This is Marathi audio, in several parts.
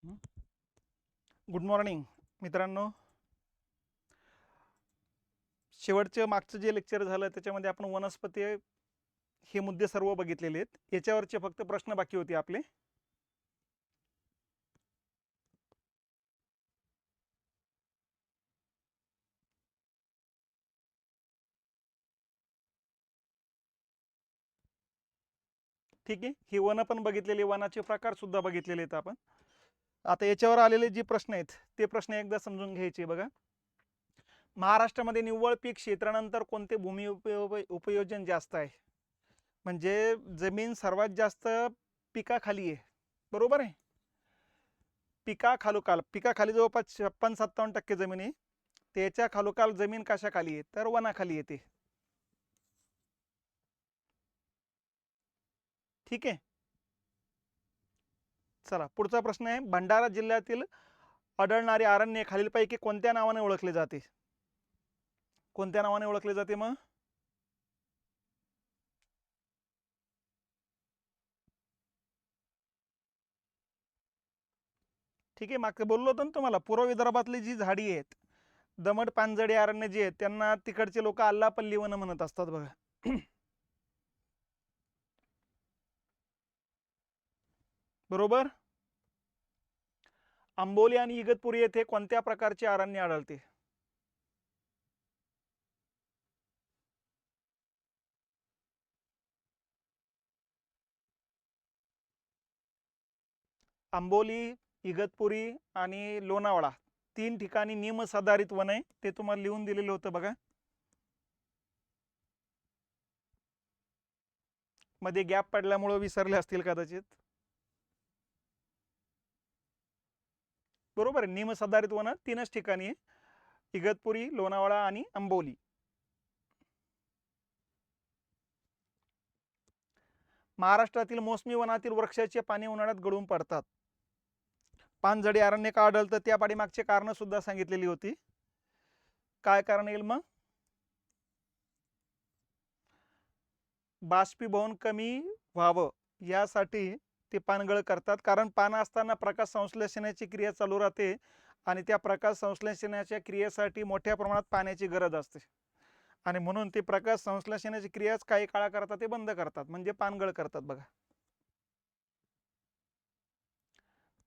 गुड मॉर्निंग मित्रांनो. शेवटचं मागचं जे लेक्चर झालं त्याच्यामध्ये आपण वनस्पती हे मुद्दे सर्व बघितलेले आहेत. याच्यावरचे फक्त प्रश्न बाकी होते आपले. ठीक आहे, ही वन पण बघितलेली, वनाचे प्रकार सुद्धा बघितलेले आहेत आपण. आता याच्यावर आलेले जे प्रश्न आहेत ते प्रश्न एकदा समजून घ्यायचे. बघा, महाराष्ट्रामध्ये निव्वळ पीक क्षेत्रानंतर कोणते भूमी उपयोजन जास्त आहे? म्हणजे जमीन सर्वात जास्त पिकाखाली आहे, बरोबर आहे. पिकाखाली जवळपास 56-57% जमीन आहे. त्याच्या खालोखाल जमीन कशाखाली आहे? तर वनाखाली येते. ठीक आहे, चला पुढचा प्रश्न आहे. भंडारा जिल्ह्यातील आढळणारे अरण्य खालीलपैकी कोणत्या नावाने ओळखले जाते? कोणत्या नावाने ओळखले जाते मग? ठीक आहे, मागचं बोललो होतं ना तुम्हाला, पूर्व विदर्भातली जी झाडी आहेत, दमट पानझडी अरण्य जी आहेत, त्यांना तिकडचे लोक आल्लापल्ली वन म्हणत असतात. बघा बरोबर. आंबोली आणि इगतपुरी येथे कोणत्या प्रकारचे अरण्य आढळते? आंबोली, इगतपुरी आणि लोणावळा 3 ठिकाणी नियमसाधारित वन आहे. ते तुम्हाला लिहून दिलेलं होतं बघा. मध्ये गॅप पडल्यामुळे विसरले असतील कदाचित. बरोबर आहे, नियमसाधारित वन 3च ठिकाणी आहे, इगतपुरी, लोणावळा आणि आंबोली. महाराष्ट्रातील मोसमी वनातील वृक्षाचे पाने उन्हाळ्यात गळून पडतात. पानझडी अरण्य का आढळतं? त्या पाठीमागचे कारण सुद्धा सांगितलेली होती. काय कारण येईल मग? बाष्पीभवन कमी व्हावं यासाठी ते पानगळ करतात. कारण पान असताना प्रकाश संश्लेषणाची क्रिया चालू राहते आणि त्या प्रकाश संश्लेषणाच्या क्रियेसाठी मोठ्या प्रमाणात पाण्याची गरज असते आणि म्हणून ते प्रकाश संश्लेषणाची क्रियाच काही काळाकरता ते बंद करतात, म्हणजे पानगळ करतात. बघा,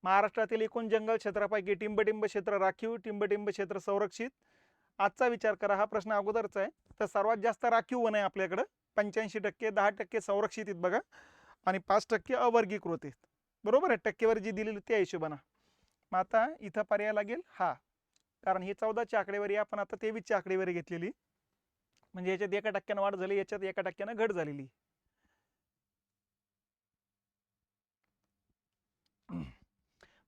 महाराष्ट्रातील एकूण जंगल क्षेत्रापैकी टिंबटिंब क्षेत्र राखीव, टिंबटिंब क्षेत्र संरक्षित. आजचा विचार करा, हा प्रश्न अगोदरचा आहे. तर सर्वात जास्त राखीव वन आहे आपल्याकडं 85%, 10% संरक्षित आहेत बघा, आणि 5% अवर्गीकृत आहेत. बरोबर आहे, टक्केवारी जी दिलेली त्या हिशोबाने. मग आता इथं पर्याय लागेल हा, कारण ही 14ची आकडेवारी, आपण आता 23ची आकडेवारी घेतलेली, म्हणजे याच्यात 1% वाढ झाली, याच्यात 1% घट झालेली.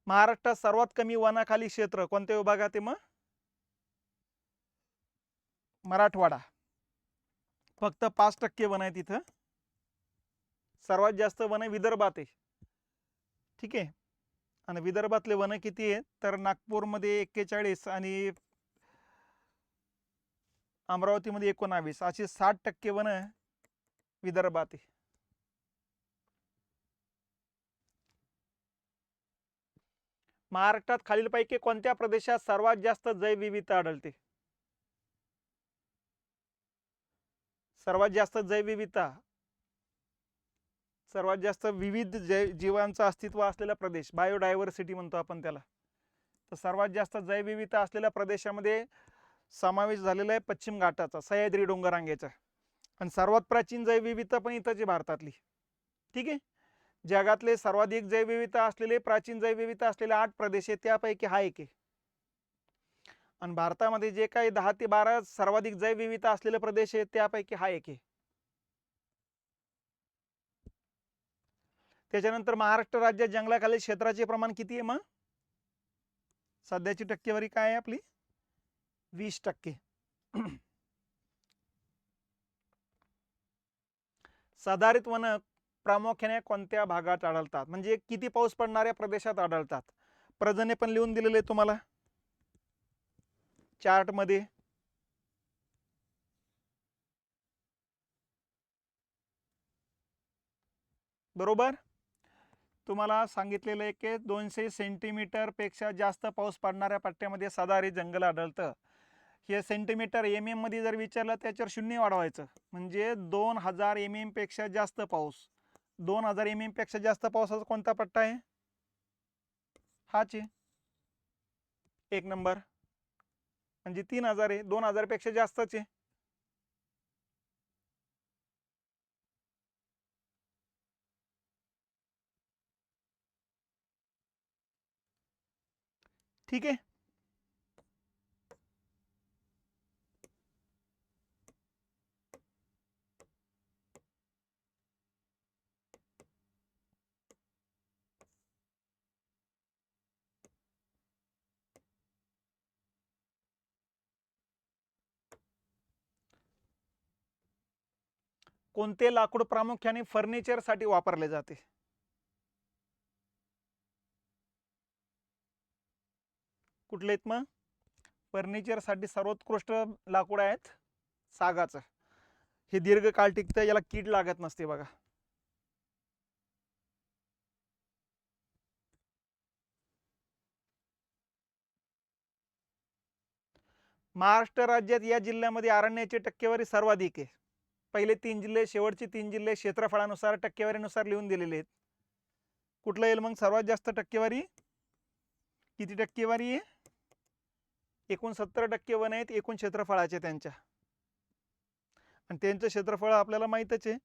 महाराष्ट्रात सर्वात कमी वनाखाली क्षेत्र कोणत्या विभागात आहे मग? मराठवाडा, फक्त 5% वन आहे तिथं. सर्वात जास्त वन विदर्भात आहे. ठीक आहे, आणि विदर्भातले वन किती आहेत? तर नागपूरमध्ये 41 आणि अमरावतीमध्ये 19, अशी 60% वन विदर्भात आहे. महाराष्ट्रात खालीलपैकी कोणत्या प्रदेशात सर्वात जास्त जैवविविधता आढळते? सर्वात जास्त जैवविविधता, सर्वात जास्त विविध जीवांचं अस्तित्व असलेला प्रदेश, बायोडायव्हर्सिटी म्हणतो आपण त्याला. तर सर्वात जास्त जैवविविधता असलेल्या प्रदेशामध्ये समावेश झालेला आहे पश्चिम घाटाचा, सह्याद्री डोंगररांगेचा. आणि सर्वात प्राचीन जैवविविधता पण इथंच आहे, भारतातली. ठीक आहे, जगातले सर्वाधिक जैवविविधता असलेले, प्राचीन जैवविविधता असलेले 8 प्रदेश आहेत, त्यापैकी हा एक आहे. आणि भारतामध्ये जे काही 10 ते 12 सर्वाधिक जैवविविधता असलेले प्रदेश आहेत, त्यापैकी हा एक आहे. त्याच्यानंतर महाराष्ट्र राज्यात जंगलाखालील क्षेत्राचे प्रमाण किती आहे मग? सध्याची टक्केवारी काय आहे आपली? 20%. सदाहरित वन प्रामुख्याने कोणत्या भागात आढळतात? म्हणजे किती पाऊस पडणाऱ्या प्रदेशात आढळतात. प्रजने पण लिहून दिलेले तुम्हाला चार्ट मध्ये. बरोबर, तुम्हाला सांगितलेलं आहे की 200 सेंटीमीटर पेक्षा जास्त पाऊस पडणाऱ्या पट्ट्यामध्ये सदाहरित जंगल आढळतं. हे सेंटीमीटर MM मध्ये जर विचारलं त्याच्यावर 0 वाढवायचं, म्हणजे 2000 MM पेक्षा जास्त पाऊस. 2000 MM पेक्षा जास्त पावसाचा कोणता पट्टा आहे? हाच आहे, 1 नंबर. म्हणजे 3000 आहे, 2000 पेक्षा जास्तच आहे. ठीक आहे. कोणते लाकूड प्रामुख्याने फर्निचर साठी वापरले जाते? कुठले आहेत मग? फर्निचर साठी सर्वोत्कृष्ट लाकूड आहेत सागाचं. हे दीर्घकाळ टिकतं, याला कीड लागत नसते बघा. महाराष्ट्र राज्यात या जिल्ह्यामध्ये अरण्याची टक्केवारी सर्वाधिक आहे. पहिले 3 जिल्हे, शेवटचे 3 जिल्हे क्षेत्रफळानुसार टक्केवारीनुसार लिहून दिलेले आहेत. कुठलं येईल मग सर्वात जास्त टक्केवारी? किती टक्केवारी आहे? 69% वन आहेत एकूण क्षेत्रफळाचे त्यांच्या, आणि त्यांचं क्षेत्रफळ आपल्याला माहितच आहे.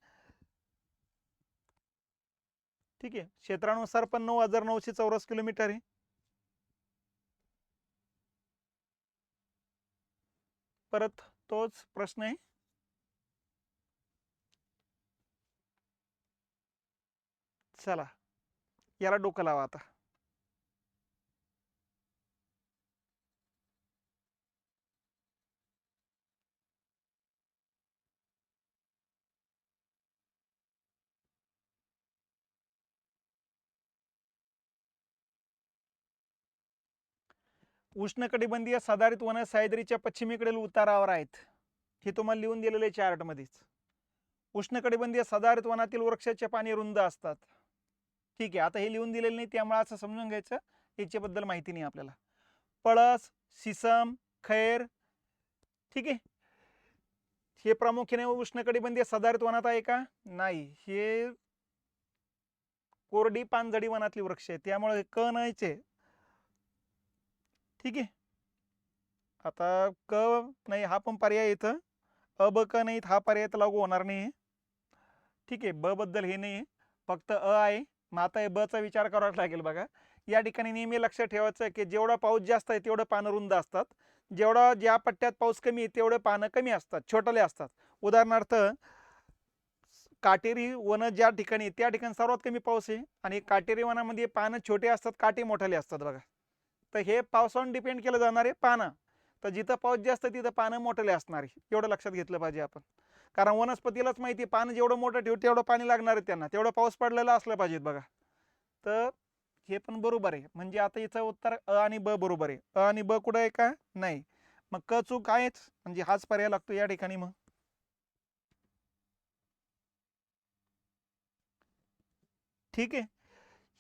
ठीक आहे, क्षेत्रानुसार पण 9900 चौरस किलोमीटर आहे. परत तोच प्रश्न आहे. चला याला डोकं लावा आता. उष्णकटिबंधीय सदाहरित वन सह्याद्रीच्या पश्चिमेकडील उतारावर आहेत. हे तुम्हाला लिहून दिलेले चार्ट मध्येच. उष्णकटिबंधीय सदाहरित वनातील वृक्षाचे पाने रुंद असतात. ठीक आहे, आता हे लिहून दिलेलं नाही त्यामुळे असं समजून घ्यायचं याच्याबद्दल माहिती नाही आपल्याला. पळस, सिसम, खैर, ठीक आहे, हे प्रामुख्याने उष्णकटिबंधीय सदाहरित वनात आहे का? नाही, हे कोरडी पानझडी वनातली वृक्ष आहे, त्यामुळे क नाहीचे. ठीक आहे, आता क नाही हा पण पर्याय इथं, अ ब क नाहीत हा पर्याय तर लागू होणार नाही. ठीक आहे, ब बद्दल हे नाही, फक्त अ आहे. मग आता ब चा विचार करावा लागेल बघा. या ठिकाणी नेहमी लक्षात ठेवायचं की जेवढा पाऊस जास्त आहे तेवढं पानं रुंद असतात, जेवढा ज्या पट्ट्यात पाऊस कमी आहे तेवढे पानं कमी असतात, छोटले असतात. उदाहरणार्थ काटेरी वन ज्या ठिकाणी त्या ठिकाणी सर्वात कमी पाऊस आहे, आणि काटेरी वनामध्ये पानं छोटे असतात, काटे मोठाले असतात बघा. तर हे पावसावर डिपेंड केलं जाणार आहे पानं. तर जिथं पाऊस जास्त तिथं पानं मोठले असणार आहे, एवढं लक्षात घेतलं पाहिजे आपण. कारण वनस्पतीलाच माहिती पानं जेवढं मोठं ठेवू तेवढं पाणी लागणार आहे त्यांना, तेवढं पाऊस पडलेला असलं पाहिजे बघा. तर हे पण बरोबर आहे. म्हणजे आता याचं उत्तर अ आणि ब बरोबर आहे. अ आणि ब कुठं आहे का? नाही. मग क चूक आहेच, म्हणजे हाच पर्याय लागतो या ठिकाणी. मग ठीक आहे,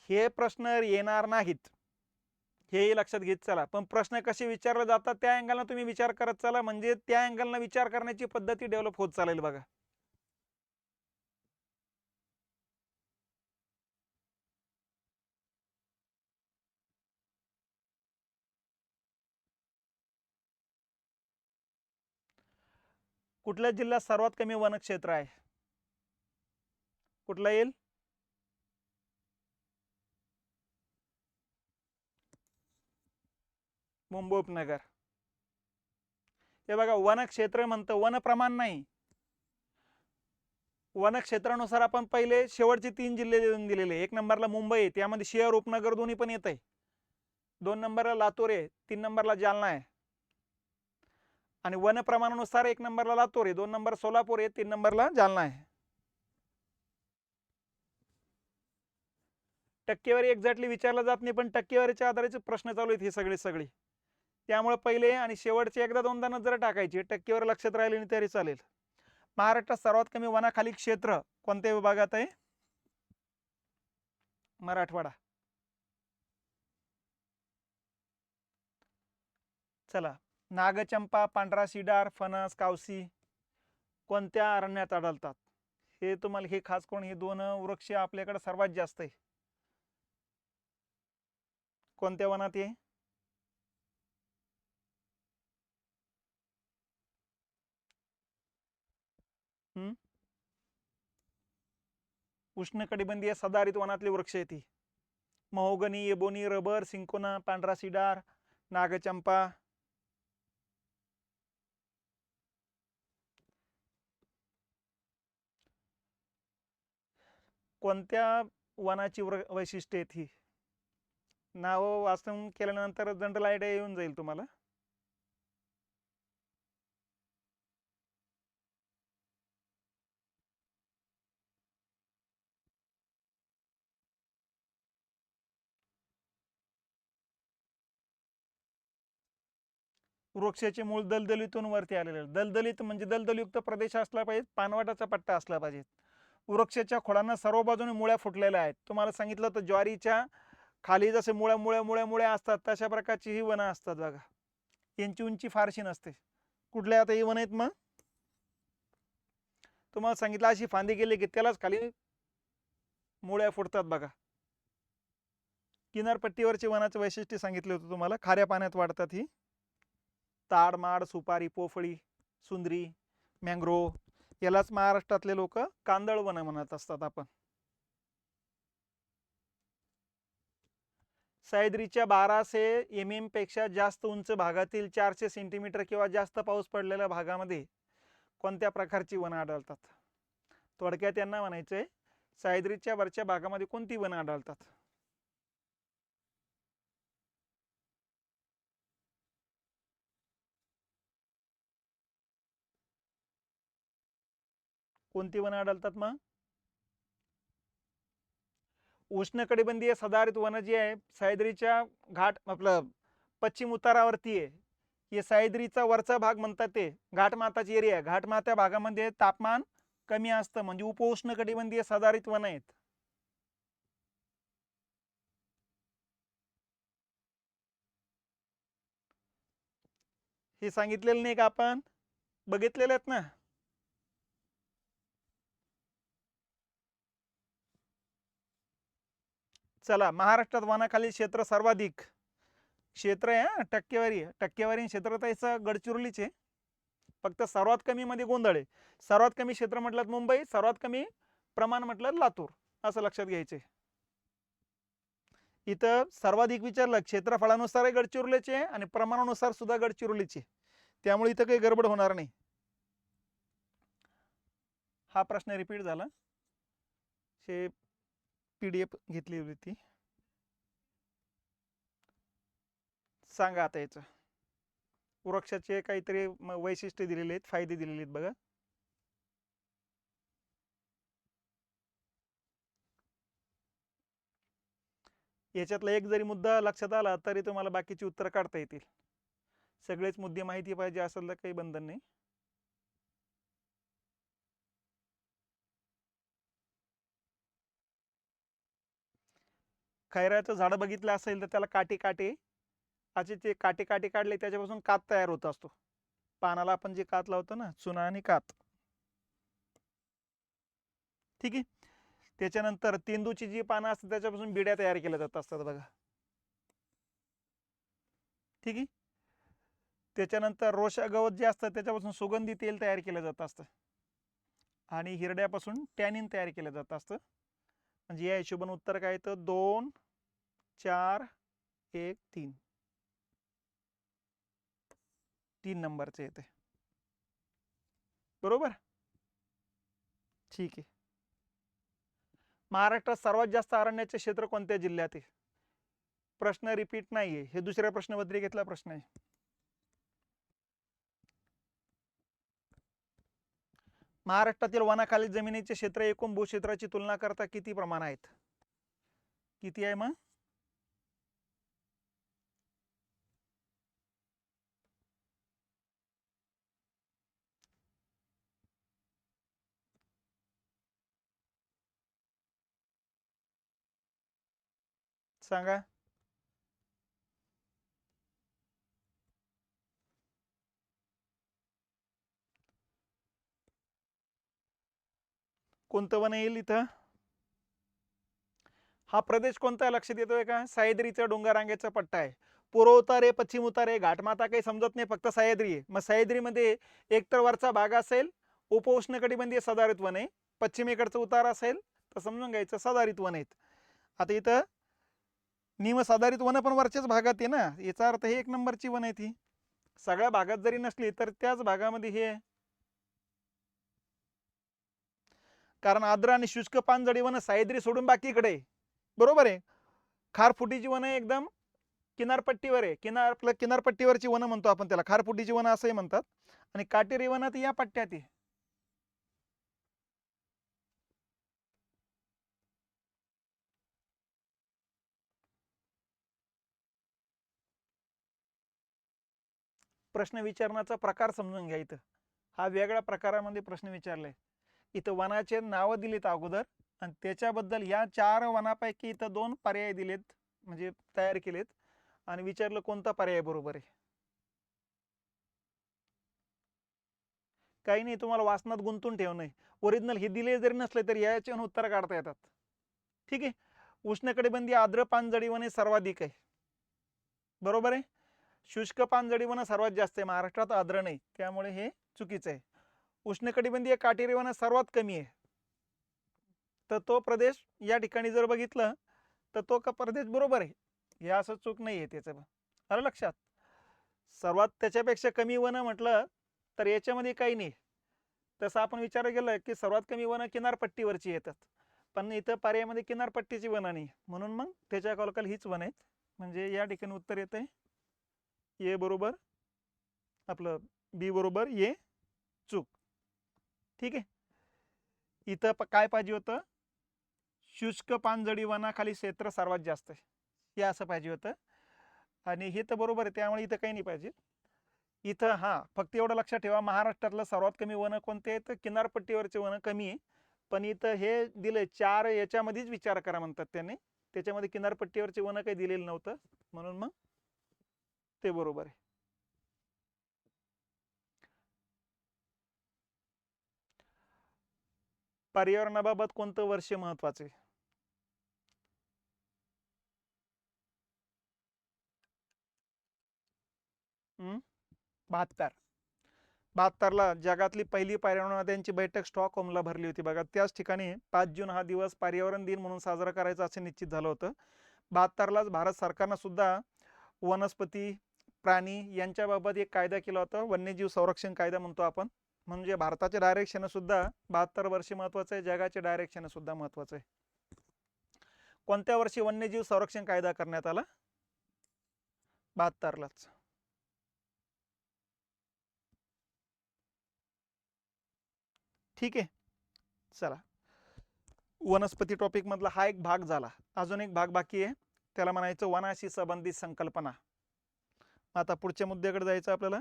हे प्रश्न येणार नाहीत हेही लक्षात घेत चला. पण प्रश्न कसे विचारले जातात त्या अँगलला तुम्ही विचार करत चला, म्हणजे त्या अँगलला विचार करण्याची पद्धती डेव्हलप होत चालेल बघा. कुठल्या जिल्ह्यात सर्वात कमी वनक्षेत्र आहे? कुठला येईल? मुंबई उपनगर. हे बघा, वनक्षेत्र म्हणतं, वन प्रमाण नाही. वनक्षेत्रानुसार आपण पहिले शेवटचे 3 जिल्हे देऊन दिलेले. 1 नंबरला मुंबई आहे, त्यामध्ये शहर उपनगर दोन्ही पण येत आहे. 2 नंबरला लातूर आहे, 3 नंबरला जालना आहे. आणि वन प्रमाणानुसार 1 नंबरला लातूर आहे, 2 नंबर सोलापूर आहे, 3 नंबरला जालना आहे. टक्केवारी एक्झॅक्टली विचारला जात नाही, पण टक्केवारीच्या आधारेचे प्रश्न चालू आहेत हे सगळे. त्यामुळे पहिले आणि शेवटचे एकदा दोनदा नजर टाकायची, टक्केवारी लक्षात राहिली नाही तरी चालेल. महाराष्ट्रात सर्वात कमी वनाखाली क्षेत्र कोणत्या विभागात आहे? मराठवाडा. चला, नागचंपा, पांढरा शिडार, फणस, कावसी कोणत्या अरण्यात आढळतात? हे तुम्हाला हे खास करून हे दोन वृक्ष आपल्याकडे सर्वात जास्त आहे. कोणत्या वनात आहे? उष्णकटिबंधीय सदाहरित वनातले वृक्ष आहेत. महोगनी, एबोनी, रबर, सिंकोना, पांढरा शिडार, नागचंपा. कोणत्या वनाची वैशिष्ट्य आहेत ही? नाव वाचून केल्यानंतर जनरल आयडिया येऊन जाईल तुम्हाला. वृक्षाचे मूळ दलदलीतून वरती आलेले. दलदलीत म्हणजे दलदलयुक्त प्रदेश असला पाहिजे, पानवटाचा पट्टा असला पाहिजे. वृक्षाच्या खोडांना सर्व बाजूने मुळ्या फुटलेल्या आहेत. तुम्हाला सांगितलं तर ज्वारीच्या खाली जसे मुळ्या मुळ्या मुळ्या मुळ्या असतात तशा प्रकारची ही वनं असतात बघा. यांची उंची फारशी नसते. कुठल्या आता ही वन आहेत? मग तुम्हाला सांगितलं अशी फांदी गेली की त्यालाच खाली मुळ्या फुटतात बघा. किनारपट्टीवरचे वनाचे वैशिष्ट्य सांगितले होते तुम्हाला. खाऱ्या पाण्यात वाढतात ही. ताड, माड, सुपारी, पोफळी, सुंदरी, मँग्रोव्ह यालाच महाराष्ट्रातले लोक कांदळ वन म्हणत असतात. आपण सह्याद्रीच्या 1200 mm पेक्षा जास्त उंच भागातील 400 सेंटीमीटर किंवा जास्त पाऊस पडलेल्या भागामध्ये कोणत्या प्रकारची वनं आढळतात? थोडक्यात यांना म्हणायचंय सह्याद्रीच्या वरच्या भागामध्ये कोणती वनं आढळतात? कोणती वनं आढळतात? मग उष्णकटिबंधीय सदाहरित वन जी आहे सह्याद्रीच्या घाट आपलं पश्चिम उतारावरती आहे. हे सह्याद्रीचा वरचा भाग म्हणतात ते घाटमाताची एरिया आहे. घाटमाता भागामध्ये तापमान कमी असतं म्हणजे उपउष्णकटिबंधीय सदाहरित वन आहेत. हे सांगितलेलं नाही का आपण? बघितलेले आहेत ना? चला, महाराष्ट्रात वनाखालील क्षेत्र सर्वाधिक क्षेत्र आहे, टक्केवारी क्षेत्र त्याचं गडचिरोलीच आहे. फक्त सर्वात कमी मध्ये गोंधळ आहे. सर्वात कमी क्षेत्र म्हटलं मुंबई, सर्वात कमी प्रमाण म्हटलं लातूर, असं लक्षात घ्यायचे. इथं सर्वाधिक विचारलं क्षेत्रफळानुसार गडचिरोलीचे आणि प्रमाणानुसार सुद्धा गडचिरोलीचे, त्यामुळे इथं काही गडबड होणार नाही. हा प्रश्न रिपीट झाला. हे PDF घेतली होती. सांगा आता याचं वृक्षाचे काहीतरी वैशिष्ट्य दिलेले आहेत, फायदे दिलेले आहेत बघा. याच्यातला एक जरी मुद्दा लक्षात आला तरी तुम्हाला बाकीची उत्तर काढता येतील. सगळेच मुद्दे माहिती पाहिजे असं काही बंधन नाही. खैराचं झाड बघितलं असेल तर त्याला काटे असे ते काटे काढले त्याच्यापासून कात तयार होत असतो. पानाला आपण जे कात लावतो ना, चुना आणि कात. ठीक आहे. त्याच्यानंतर तेंदूची जी पानं असतात त्याच्यापासून बिड्या तयार केल्या जात असतात बघा. ठीक आहे. त्याच्यानंतर रोशा गवत जे असतं त्याच्यापासून सुगंधी तेल तयार केलं जात असतं आणि हिरड्यापासून टॅनिन तयार केलं जात असतं. म्हणजे या हिशोबाने उत्तर काय येतं? 2, 4, 1, 3. 3 नंबरचे येते. बरोबर. ठीक आहे. महाराष्ट्रात सर्वात जास्त अरण्याचे क्षेत्र कोणत्या जिल्ह्यात आहे? प्रश्न रिपीट नाहीये, हे दुसऱ्या प्रश्नपत्रिकेतला प्रश्न आहे. महाराष्ट्रातील वनाखालील जमिनीचे क्षेत्र एकूण भूक्षेत्राची तुलना करता किती प्रमाण आहेत? किती आहे मग? सांगा. कोणतं वन येईल इथं? हा प्रदेश कोणता लक्षात येतोय का? सह्याद्रीचा डोंगररांगेचा पट्टा आहे. पूर्व उतारे, पश्चिम उतारे, घाटमाता काही समजत नाही, फक्त सह्याद्री आहे. मग सह्याद्रीमध्ये एकतर वरचा भाग असेल उपोष्णकटिबंधीय सदाहरित वन आहे, पश्चिमेकडचा उतार असेल तर समजून घ्यायचं सदाहरित वन आहेत. आता इथं निमसदाहरित वन पण वरच्याच भागात आहे ना, याचा अर्थ हे एक नंबरची वन आहे ती. सगळ्या भागात जरी नसली तर त्याच भागामध्ये हे, कारण आर्द्र आणि शुष्क पानझडी वन सह्याद्री सोडून बाकीकडे, बरोबर आहे. खारफुटीची वन एकदम किनारपट्टीवर आहे, किनारपट्टीवरची वन म्हणतो आपण त्याला, खारफुटीची वन असंही म्हणतात. आणि काटेरी वन या पट्ट्यात आहे. प्रश्न विचारण्याचा प्रकार समजून घ्या. इथं हा वेगळ्या प्रकारामध्ये प्रश्न विचारलाय. इथं वनाचे नाव दिलेत अगोदर आणि त्याच्याबद्दल या 4 वनापैकी इथं 2 पर्याय दिलेत, म्हणजे तयार केलेत आणि विचारलं कोणता पर्याय बरोबर आहे. काही नाही, तुम्हाला वाचनात गुंतून ठेवणं आहे. ओरिजिनल हे दिले जरी नसले तरी याचे उत्तर काढता येतात. ठीक आहे. उष्णकटिबंधीय आर्द्र पानझडी वने सर्वाधिक आहे, बरोबर आहे. शुष्क पानझडी वन सर्वात जास्त आहे, महाराष्ट्रात आर्द्र नाही, त्यामुळे हे चुकीचं आहे. उष्णकटिबंधीय काटेरी वन सर्वात कमी आहे, तर तो प्रदेश या ठिकाणी जर बघितलं तर तो का प्रदेश बरोबर आहे, हे असं चूक नाही आहे त्याचं. आलं लक्षात. सर्वात त्याच्यापेक्षा कमी वन म्हटलं तर याच्यामध्ये काही नाही. तसं आपण विचार केलं की सर्वात कमी वन किनारपट्टीवरची येतात, पण इथं पर्यायामध्ये किनारपट्टीची वन नाही, म्हणून मग त्याच्या कॉलकल हीच वन आहेत. म्हणजे या ठिकाणी उत्तर येतंय ए बरोबर, आपलं बी बरोबर, ए चूक. ठीक आहे. इथं काय पाहिजे होतं? शुष्क पानझडी वनाखाली क्षेत्र सर्वात जास्त आहे, हे असं पाहिजे होतं. आणि हे तर बरोबर आहे, त्यामुळे इथं काही नाही पाहिजे. इथं फक्त एवढं लक्षात ठेवा, महाराष्ट्रातलं सर्वात कमी वन कोणते आहेत? किनारपट्टीवरचे वन कमी आहे. पण इथं हे दिले 4 याच्यामध्येच विचार करा म्हणतात त्याने, त्याच्यामध्ये किनारपट्टीवरचे वन काही दिलेलं नव्हतं, म्हणून मग ते बरोबर आहे. पर्यावरणाबाबत कोणतं वर्ष महत्वाचे? हम्म 72ला जगातली पहिली पर्यावरणवाद्यांची बैठक स्टॉकहोमला भरली होती बघा. त्याच ठिकाणी 5 जून हा दिवस पर्यावरण दिन म्हणून साजरा करायचा असे निश्चित झालं होतं. 72लाच भारत सरकारनं सुद्धा वनस्पती, प्राणी यांच्याबाबत एक कायदा केला होता, वन्यजीव संरक्षण कायदा म्हणतो आपण. म्हणजे भारताच्या डायरेक्शन सुद्धा 72 वर्ष महत्वाचं आहे, जगाच्या डायरेक्शन सुद्धा महत्वाचं आहे. कोणत्या वर्षी वन्यजीव संरक्षण कायदा करण्यात आला? 72लाच. ठीक आहे. चला, वनस्पती टॉपिक मधला हा एक भाग झाला. अजून एक भाग बाकी आहे, त्याला म्हणायचं वनाशी संबंधित संकल्पना. आता पुढच्या मुद्द्याकडे जायचं आपल्याला.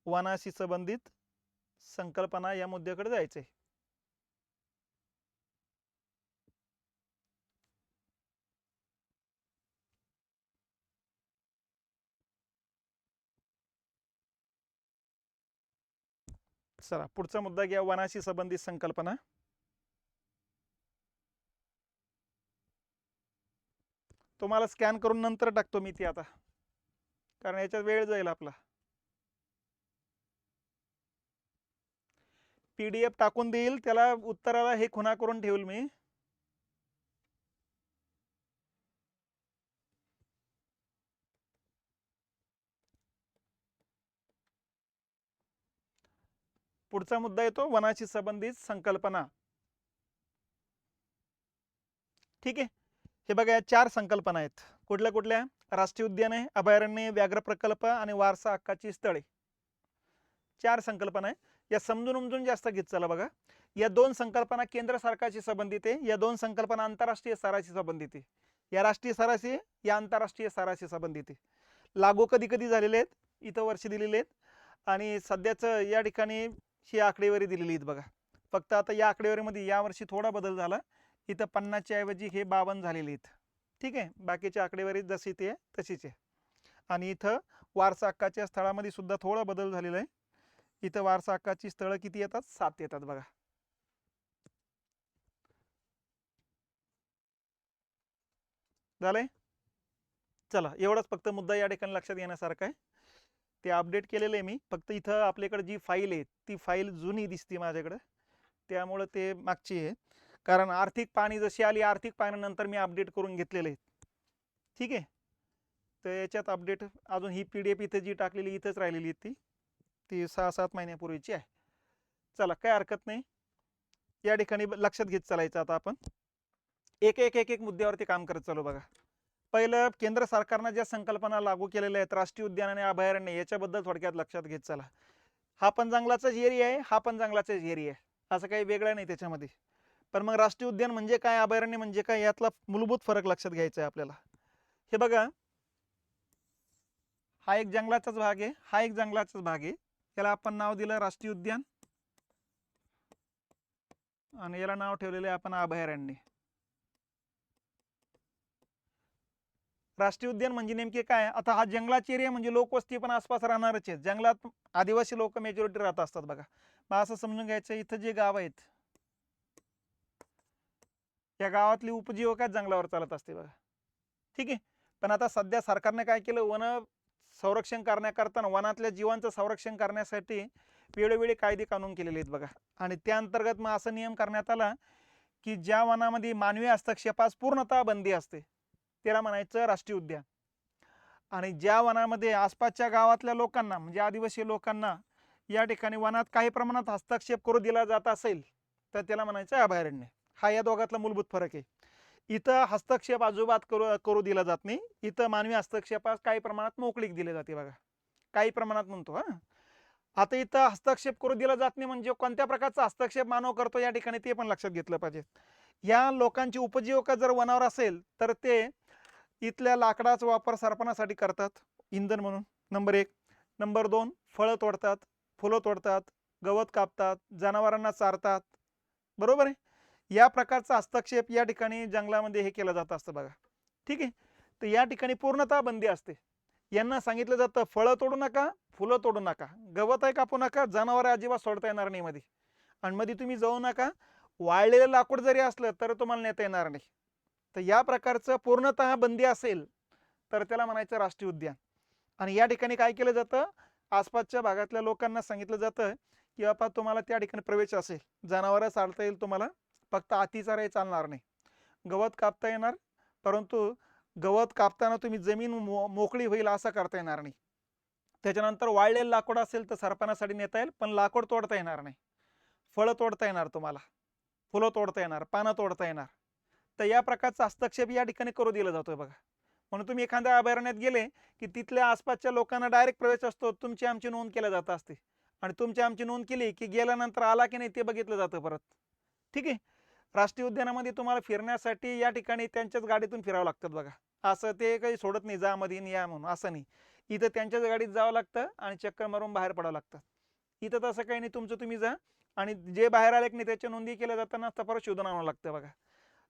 वनाशी संबंधित संकल्पना या मुद्द्याकडे जायचंय. चला, पुढचा मुद्दा घ्या, वनाशी संबंधित संकल्पना. तुम्हाला स्कॅन करून नंतर टाकतो मी ती आता, कारण याच्यात वेळ जाईल आपला. PDF टाकून देईल, त्याला उत्तराला हे खुणा करून ठेवल मी. पुढचा मुद्दा येतो वनाशी संबंधित संकल्पना. ठीक आहे. हे बघा, या 4 संकल्पना आहेत. कुठल्या कुठल्या? राष्ट्रीय उद्याने, अभयारण्ये, व्याघ्र प्रकल्प आणि वारसा हक्काची स्थळे. 4 संकल्पना आहे. या समजून उमजून जास्त घेत चला बघा. या 2 संकल्पना केंद्र सरकारशी संबंधित आहे, या 2 संकल्पना आंतरराष्ट्रीय स्तराशी संबंधित आहे. या राष्ट्रीय स्तराशी, या आंतरराष्ट्रीय स्तराशी संबंधित आहे. लागू कधी कधी झालेले आहेत, इथं वर्ष दिलेले आहेत. आणि सध्याचं या ठिकाणी ही आकडेवारी दिलेली आहेत बघा. फक्त आता या आकडेवारीमध्ये या वर्षी थोडा बदल झाला, इथं 50च्या ऐवजी हे 52 झालेले आहेत. ठीक आहे, बाकीची आकडेवारी जशी ती आहे तशीच आहे. आणि इथं वारसा हक्काच्या स्थळामध्ये सुद्धा थोडा बदल झालेला आहे. इथं वारसा हक्काची स्थळं किती येतात? 7 येतात बघा. झालंय. चला, एवढाच फक्त मुद्दा या ठिकाणी लक्षात घेण्यासारखा आहे. ते अपडेट केलेलं आहे मी. फक्त इथं आपल्याकडे जी फाईल आहे ती फाईल जुनी दिसते माझ्याकडं, त्यामुळं ते मागची आहे. कारण आर्थिक पाहणी जशी आली, आर्थिक पाहणीनंतर मी अपडेट करून घेतलेले आहेत. ठीक आहे. तर याच्यात अपडेट अजून ही PDF इथं जी टाकलेली इथंच राहिलेली ती ती 6-7 महिन्यापूर्वीची आहे. चला, काय हरकत नाही. या ठिकाणी लक्षात घेत चालायचं. आता आपण एक एक एक एक मुद्द्यावरती काम करत चालू बघा. पहिलं, केंद्र सरकारनं ज्या संकल्पना लागू केलेल्या आहेत राष्ट्रीय उद्यान आणि अभयारण्य, याच्याबद्दल थोडक्यात लक्षात घेत चला. हा पण जंगलाचाच एरिया आहे, हा पण जंगलाचाच एरिया आहे, असं काही वेगळं नाही त्याच्यामध्ये. पण मग राष्ट्रीय उद्यान म्हणजे काय, अभयारण्य म्हणजे काय, यातला मूलभूत फरक लक्षात घ्यायचा आहे आपल्याला. हे बघा, हा एक जंगलाचाच भाग आहे, हा एक जंगलाचाच भाग आहे. याला आपण नाव दिलं राष्ट्रीय उद्यान आणि याला नाव ठेवलेलं आहे आपण अभयारण्य. राष्ट्रीय उद्यान म्हणजे नेमके काय? आता हा जंगलाचा एरिया म्हणजे लोकवस्ती पण आसपास राहणारच आहे. जंगलात आदिवासी लोक मेजॉरिटी राहत असतात बघा. मग असं समजून घ्यायचं, इथं जे गाव आहेत या गावातली उपजीविका जंगलावर चालत असते बघा. ठीक आहे. पण आता सध्या सरकारने काय केलं, वन संरक्षण करण्याकरता वनातल्या जीवांचं संरक्षण करण्यासाठी वेळोवेळी कायदे कानून केलेले आहेत बघा. आणि त्या अंतर्गत मग असा नियम करण्यात आला की ज्या वनामध्ये मानवी हस्तक्षेपास पूर्णतः बंदी असते त्याला म्हणायचं राष्ट्रीय उद्यान. आणि ज्या वनामध्ये आसपासच्या गावातल्या लोकांना म्हणजे आदिवासी लोकांना या ठिकाणी वनात काही प्रमाणात हस्तक्षेप करू दिला जात असेल तर त्याला म्हणायचं अभयारण्य. हा या दोघातला मूलभूत फरक आहे. इथं हस्तक्षेप अजिबात करू दिला जात नाही. इथं मानवी हस्तक्षेपास काही प्रमाणात मोकळीक दिली जाते बघा. काही प्रमाणात म्हणतो हा. आता इथं हस्तक्षेप करू दिला जात नाही म्हणजे कोणत्या प्रकारचा हस्तक्षेप मानव करतो या ठिकाणी ते पण लक्षात घेतलं पाहिजे. या लोकांची उपजीविका जर वनावर असेल तर ते इथल्या लाकडाचा वापर सरपणासाठी करतात, इंधन म्हणून, नंबर 1. नंबर 2, फळं तोडतात, फुलं तोडतात, गवत कापतात, जनावरांना चारतात. बरोबर आहे. या प्रकारचा हस्तक्षेप या ठिकाणी जंगलामध्ये हे केलं जात असतं बघा. ठीक आहे. तर या ठिकाणी पूर्णतः बंदी असते. यांना सांगितलं जातं फळं तोडू नका, फुलं तोडू नका, गवत आहे कापू नका, जनावर अजिबात सोडता येणार नाही मध्ये. आणि मध्ये तुम्ही जाऊ नका. वाळलेलं लाकूड जरी असलं तर तुम्हाला नेता येणार नाही. तर या प्रकारचं पूर्णतः बंदी असेल तर त्याला म्हणायचं राष्ट्रीय उद्यान. आणि या ठिकाणी काय केलं जातं, आसपासच्या भागातल्या लोकांना सांगितलं जातं की बाबा तुम्हाला त्या ठिकाणी प्रवेश असेल, जनावरं चालता येईल तुम्हाला, फक्त अतिचार चालणार नाही, गवत कापता येणार, परंतु गवत कापताना तुम्ही जमीन मोकळी होईल असं करता येणार नाही. त्याच्यानंतर वाळलेलं लाकूड असेल तर सरपणासाठी नेता येईल पण लाकूड तोडता येणार नाही. फळं तोडता येणार तुम्हाला, फुलं तोडता येणार, पानं तोडता येणार. तर या प्रकारचा हस्तक्षेप या ठिकाणी करू दिला जातोय बघा. म्हणून तुम्ही एखाद्या अभयारण्यात गेले की तिथल्या आसपासच्या लोकांना डायरेक्ट प्रवेश असतो, तुमची आमची नोंद केली जात असते. आणि तुमची आमची नोंद केली की गेल्यानंतर आला की नाही ते बघितलं जातं परत. ठीक आहे. राष्ट्रीय उद्यानामध्ये तुम्हाला फिरण्यासाठी या ठिकाणी त्यांच्याच गाडीतून फिरावं लागतं बघा. असं ते काही सोडत नाही जा मध्ये या म्हणून, असं नाही. इथं त्यांच्याच गाडीत जावं लागतं आणि चक्कर मारून बाहेर पडावं लागतं. इथं तसं काही नाही, तुमचं तुम्ही जा आणि जे बाहेर आले की नाही त्याच्या नोंदी केल्या जाताना परत शोधून आणावं लागतं बघा.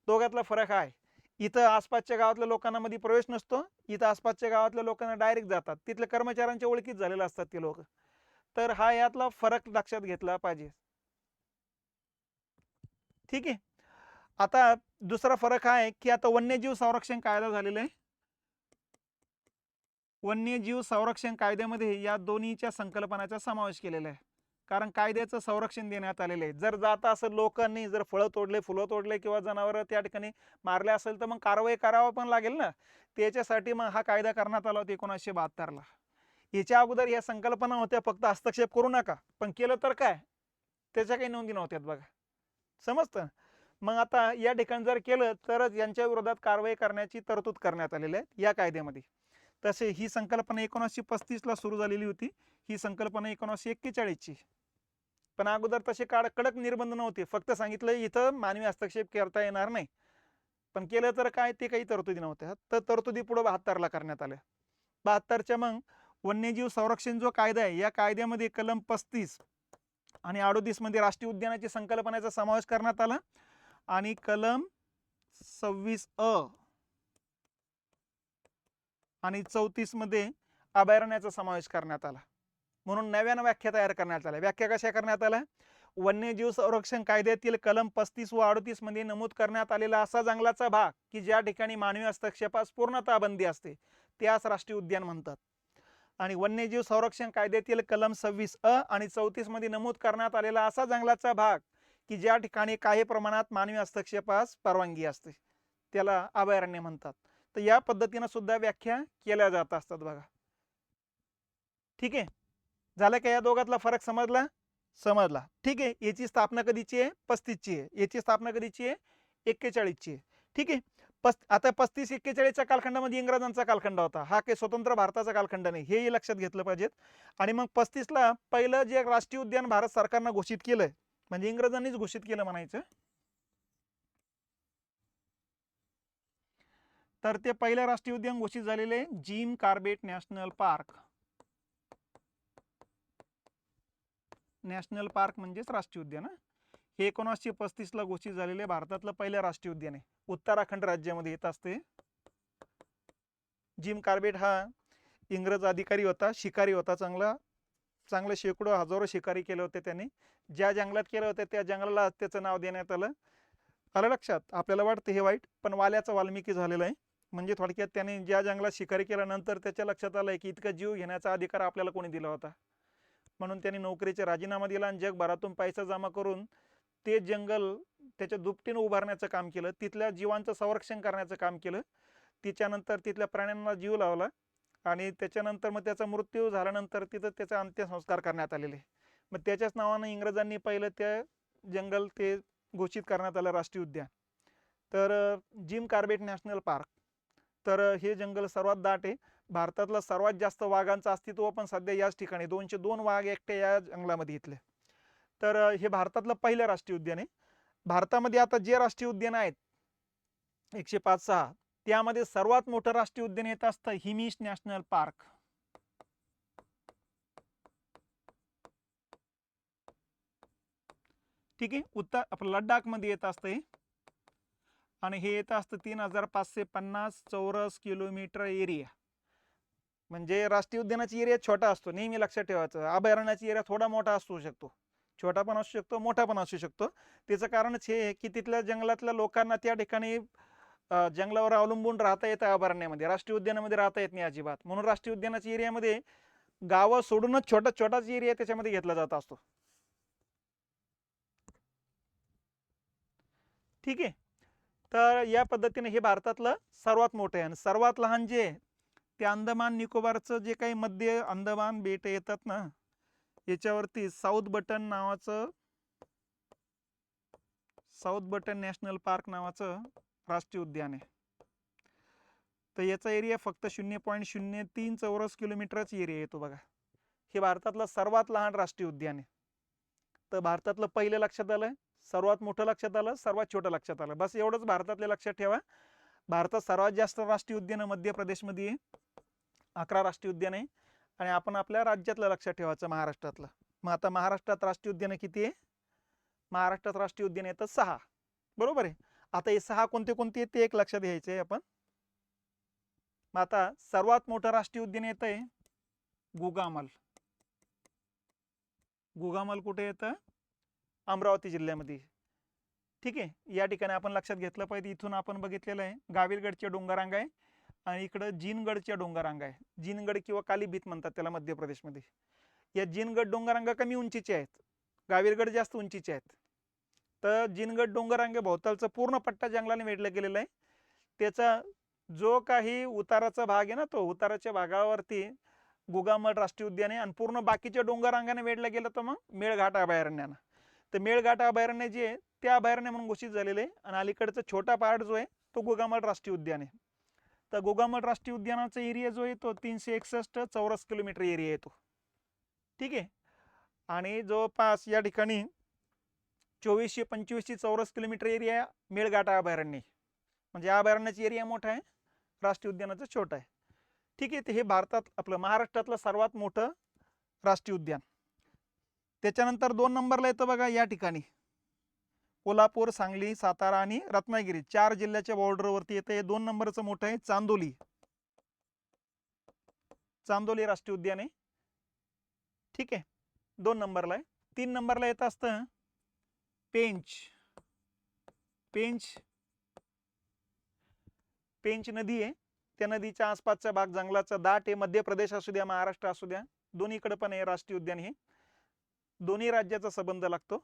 दोघातला फरक आहे. इथं आसपासच्या गावातल्या लोकांना मध्ये प्रवेश नसतो, इथं आसपासच्या गावातल्या लोकांना डायरेक्ट जातात, तिथल्या कर्मचाऱ्यांच्या ओळखीत झालेले असतात ते लोक. तर हा यातला फरक लक्षात घेतला पाहिजे. ठीक आहे. आता दुसरा फरक हा आहे की आता वन्यजीव संरक्षण कायदा झालेला आहे. वन्यजीव संरक्षण कायद्यामध्ये या दोन्हीच्या संकल्पनाचा समावेश केलेला आहे. कारण कायद्याचं संरक्षण देण्यात आलेलं आहे. जर जात असेल लोकांनी जर फळं तोडले, फुलं तोडले किंवा जनावरं त्या ठिकाणी मारले असेल तर मग कारवाई करावं पण लागेल ना. त्याच्यासाठी मग हा कायदा करण्यात आला होता 1972ला. याच्या अगोदर या संकल्पना होत्या फक्त हस्तक्षेप करू नका, पण केलं तर काय, त्याच्या काही नोंदी नव्हत्यात बघा. समजतं. मग आता या ठिकाणी जर केलं तरच यांच्या विरोधात कारवाई करण्याची तरतूद करण्यात आलेली आहे या कायद्यामध्ये. तसे ही संकल्पना 1935ला सुरू झालेली होती, ही संकल्पना 1941ची. पण अगोदर तसे कडक निर्बंध नव्हते, फक्त सांगितलं इथं मानवी हस्तक्षेप करता येणार नाही, पण केलं तर काय ते काही तरतुदी नव्हत्या. तर तरतुदी पुढे 72ला करण्यात आल्या. 72च्या मग वन्यजीव संरक्षण जो कायदा आहे या कायद्यामध्ये कलम 35 आणि 38 मध्ये राष्ट्रीय उद्यानाची संकल्पनेचा समावेश करण्यात आला. आणि कलम 26A आणि 34 मध्ये अभयारण्याचा समावेश करण्यात आला. म्हणून नव्यानं व्याख्या तयार करण्यात आल्या. व्याख्या कशा करण्यात आल्या? वन्यजीव संरक्षण कायद्यातील कलम 35 व 38 मध्ये नमूद करण्यात आलेला असा जंगलाचा भाग की ज्या ठिकाणी मानवी हस्तक्षेपास पूर्णतः बंदी असते त्यास राष्ट्रीय उद्यान म्हणतात. आणि वन्यजीव संरक्षण कायद्यातील कलम 26 आणि 34 मध्ये नमूद करण्यात आलेला असा जंगलाचा भाग की ज्या ठिकाणी काही प्रमाणात मानवी हस्तक्षेपास परवानगी असते त्याला अभयारण्य म्हणतात. तर या पद्धतीने सुद्धा व्याख्या केल्या जात असतात बघा. ठीक आहे, झालं का? या दोघातला फरक समजला? समजला. ठीक आहे, याची स्थापना कधीची आहे? 35ची आहे. याची स्थापना कधीची आहे? 41ची आहे. ठीक आहे, आता 35-41च्या कालखंडामध्ये इंग्रजांचा कालखंड होता. हा काही स्वतंत्र भारताचा कालखंड नाही, हेही लक्षात घेतलं पाहिजेत. आणि मग 35ला पहिलं जे राष्ट्रीय उद्यान भारत सरकारनं घोषित केलंय, म्हणजे इंग्रजांनीच घोषित केलं म्हणायचं, तर ते पहिलं राष्ट्रीय उद्यान घोषित झालेले Jim Corbett national park. National park म्हणजेच राष्ट्रीय उद्यान. हे 1935ला घोषित झालेले भारतातलं पहिलं राष्ट्रीय उद्यान आहे. उत्तराखंड राज्यामध्ये येत असते. जिम कॉर्बेट हा इंग्रज अधिकारी होता, शिकारी होता. चांगले शेकडो हजारो शिकारी केले होते त्यांनी. ज्या जंगलात केलं होतं त्या जंगलाला त्याचं नाव देण्यात आलं. आलं लक्षात? आपल्याला वाटतं हे वाईट, पण वाल्याचा वाल्मिकी झालेला आहे. म्हणजे थोडक्यात त्याने ज्या जंगलात शिकारी केल्यानंतर त्याच्या लक्षात आलंय की इतका जीव घेण्याचा अधिकार आपल्याला कोणी दिला होता, म्हणून त्यांनी नोकरीचा राजीनामा दिला आणि जगभरातून पैसा जमा करून ते जंगल त्याच्या दुपटीनं उभारण्याचं काम केलं. तिथल्या जीवांचं संरक्षण करण्याचं काम केलं. तिच्यानंतर तिथल्या प्राण्यांना जीव लावला आणि त्याच्यानंतर मग त्याचा मृत्यू झाल्यानंतर तिथं त्याचे अंत्यसंस्कार करण्यात आलेले. मग त्याच्याच नावानं इंग्रजांनी पहिलं त्या जंगल ते घोषित करण्यात आलं राष्ट्रीय उद्यान. तर जिम कॉर्बेट नॅशनल पार्क, तर हे जंगल सर्वात दाट आहे. भारतातलं सर्वात जास्त वाघांचं अस्तित्व पण सध्या याच ठिकाणी 202 वाघ एकटे या जंगलामध्ये इथले. तर हे भारतातलं पहिलं राष्ट्रीय उद्यान आहे. भारतामध्ये आता जे राष्ट्रीय उद्यान आहेत 105-6, त्यामध्ये सर्वात मोठं राष्ट्रीय उद्यान येत असतं हिमिश नॅशनल पार्क. ठीक आहे, आपलं लडाख मध्ये येत असतं आणि हे येत असतं 3550 चौरस किलोमीटर एरिया. म्हणजे राष्ट्रीय उद्यानाची एरिया छोटा असतो, नेहमी लक्षात ठेवायचं. अभयारण्याची एरिया थोडा मोठा असू शकतो, छोटा पण असू शकतो, मोठा पण असू शकतो. त्याचं कारणच हे की तिथल्या जंगलातल्या लोकांना त्या ठिकाणी जंगलावर अवलंबून राहता येतं. अभयारण्यामध्ये, राष्ट्रीय उद्यानामध्ये राहता येत नाही अजिबात. म्हणून राष्ट्रीय उद्यानाच्या एरियामध्ये गावं सोडूनच छोटाच एरिया त्याच्यामध्ये घेतला जात असतो. ठीक आहे, तर या पद्धतीने हे भारतातलं सर्वात मोठं आहे. आणि सर्वात लहान जे ते अंदमान निकोबारचं जे काही मध्य अंदमान बेट येतात ना, याच्यावरती साऊथ बटन नॅशनल पार्क नावाचं राष्ट्रीय उद्यान आहे. तर याचा एरिया फक्त 0.03 चौरस किलोमीटरच एरिया येतो बघा. हे भारतातलं सर्वात लहान राष्ट्रीय उद्यान आहे. तर भारतातलं पहिलं लक्षात आलं, सर्वात मोठं लक्षात आलं, सर्वात छोटं लक्षात आलं. बस एवढंच भारतातले लक्षात ठेवा. भारतात सर्वात जास्त राष्ट्रीय उद्यान मध्य प्रदेशमध्ये 11 राष्ट्रीय उद्यान आहे. आणि आपण आपल्या राज्यातलं लक्षात ठेवायचं, महाराष्ट्रातलं. मग आता महाराष्ट्रात राष्ट्रीय उद्यान किती आहे? महाराष्ट्रात राष्ट्रीय उद्यान येतं 6. बरोबर आहे. आता हे 6 कोणते कोणते ते एक लक्षात घ्यायचे आहे आपण. मग आता सर्वात मोठं राष्ट्रीय उद्यान येत आहे गुगामल. गुगामल कुठे येतं? अमरावती जिल्ह्यामध्ये. ठीक आहे, या ठिकाणी आपण लक्षात घेतलं पाहिजे. इथून आपण बघितलेलं आहे गाविलगडच्या डोंगररांगा आहे आणि इकडं जिनगडच्या डोंगररांगा आहे. जिनगड किंवा कालीभीत म्हणतात त्याला मध्य प्रदेशमध्ये. या जिनगड डोंगररांगा कमी उंचीचे आहेत, गाविलगड जास्त उंचीचे आहेत. तर जिनगड डोंगररांगे भोवतालचा पूर्ण पट्टा जंगलाने वेढला गेलेला आहे. त्याचा जो काही उताराचा भाग आहे ना, तो उताराच्या भागावरती गुगामल राष्ट्रीय उद्यान आहे. आणि पूर्ण बाकीच्या डोंगररांगाने वेढलं गेलं तर मग मेळघाट अभयारण्यानं. तर मेळघाट अभयारण्य जे आहे त्या अभयारण्य म्हणून घोषित झालेले आहे. आणि अलीकडचा छोटा पार्ट जो आहे तो गुगामल राष्ट्रीय उद्यान आहे. तर गुगामल राष्ट्रीय उद्यानाचा एरिया जो आहे तो 361 चौरस किलोमीटर एरिया येतो. ठीक आहे, आणि जवळपास या ठिकाणी 2425 चौरस किलोमीटर एरिया मेळघाट अभयारण्य. म्हणजे अभयारण्याचा एरिया मोठा आहे, राष्ट्रीय उद्यानाचं छोटा आहे. ठीक आहे, ते हे भारतात आपलं महाराष्ट्रातलं सर्वात मोठं राष्ट्रीय उद्यान. त्याच्यानंतर 2 नंबरला येतं बघा या ठिकाणी कोल्हापूर, सांगली, सातारा आणि रत्नागिरी 4 जिल्ह्याच्या बॉर्डरवरती येतं. हे 2 नंबरचं मोठं आहे चांदोली. चांदोली राष्ट्रीय उद्यान आहे, ठीक आहे, 2 नंबरला आहे. 3 नंबरला येत असतं पेंच. पेंच नदी आहे, त्या नदीच्या आसपासचा भाग जंगलाचा दाट आहे. मध्य प्रदेश असू द्या, महाराष्ट्र असू द्या, दोन्हीकडे पण आहे राष्ट्रीय उद्यान हे. दोन्ही राज्याचा संबंध लागतो.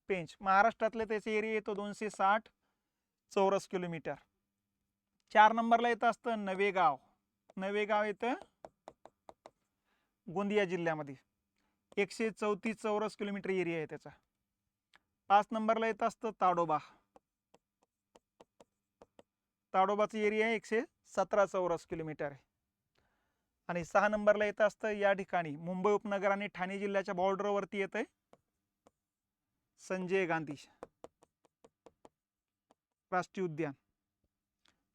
पेंच महाराष्ट्रातले त्याचे एरिया येतो 260 चौरस किलोमीटर. 4 नंबरला येत असतं नवेगाव. नवेगाव येतं गोंदिया जिल्ह्यामध्ये, 134 चौरस किलोमीटर एरिया आहे त्याचा. 5 नंबरला येत असतं ताडोबा. ताडोबाचा एरिया 117 चौरस किलोमीटर आहे. आणि 6 नंबरला येत असतं या ठिकाणी मुंबई उपनगर आणि ठाणे जिल्ह्याच्या बॉर्डरवरती येतंय संजय गांधी राष्ट्रीय उद्यान.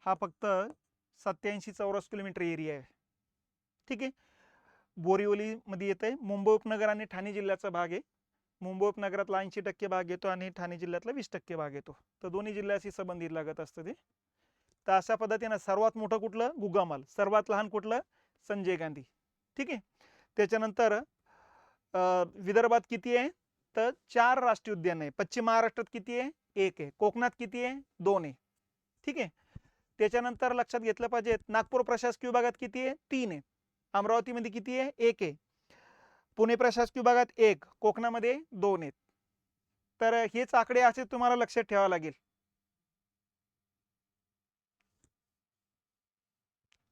हा फक्त 87 चौरस किलोमीटर एरिया आहे, ठीक आहे. बोरिवली मध्ये येत आहे. मुंबई उपनगर आणि ठाणे जिल्ह्याचा भाग आहे. मुंबई उपनगरातला 80% भाग येतो आणि ठाणे जिल्ह्यातला 20% भाग येतो. तर दोन्ही जिल्ह्याशी संबंधित लागत असतं ते. तर अशा पद्धतीनं सर्वात मोठं कुठलं गुगामाल, सर्वात लहान कुठलं संजय गांधी, ठीक आहे. त्याच्यानंतर विदर्भात किती आहे तर 4 राष्ट्रीय उद्यान आहे. पश्चिम महाराष्ट्रात किती आहे 1 आहे. कोकणात किती आहे 2 आहे, ठीक आहे. त्याच्यानंतर लक्षात घेतलं पाहिजे नागपूर प्रशासकीय विभागात किती आहे 3 आहे. अमरावतीमध्ये किती आहे 1 आहे. पुणे प्रशासकीय विभागात 1, कोकणामध्ये 2 आहेत. तर हेच आकडे असे तुम्हाला लक्षात ठेवावे लागेल.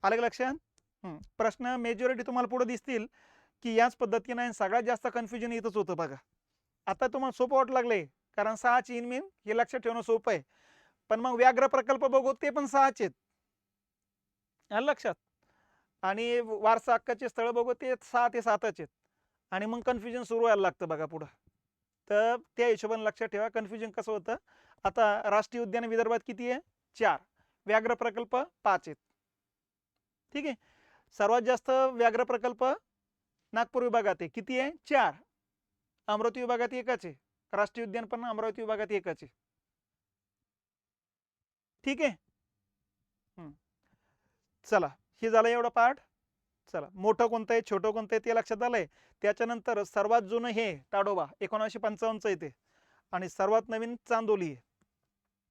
आलं लक्षात. प्रश्न मेजॉरिटी तुम्हाला पुढे दिसतील की याच पद्धतीने सगळ्यात जास्त कन्फ्युजन इथंच होतं बघा. आता तुम्हाला सोपं वाटू लागले कारण 6 चीन मीन हे लक्षात ठेवणं सोपं आहे. पण मग व्याघ्र प्रकल्प बघू ते पण 6च आहेत, आलं लक्षात. आणि वारसा हक्काचे स्थळ बघू ते 6 ते 7च आहेत. आणि मग कन्फ्युजन सुरू व्हायला लागतं बघा पुढं. तर त्या हिशोबाने लक्षात ठेवा कन्फ्युजन कसं होतं. आता राष्ट्रीय उद्यान विदर्भात किती आहे 4, व्याघ्र प्रकल्प 5 आहेत, ठीक आहे. सर्वात जास्त व्याघ्र प्रकल्प नागपूर विभागात आहे, किती आहे 4. अमरावती विभागात 1च आहे. राष्ट्रीय उद्यान पण अमरावती विभागात 1च आहे, ठीक आहे. चला हे झालं एवढं पार्ट. चला मोठं कोणतं आहे छोटं कोणतं आहे ते लक्षात आलंय. त्याच्यानंतर सर्वात जुनं हे ताडोबा 1955 येते आणि सर्वात नवीन चांदोली आहे.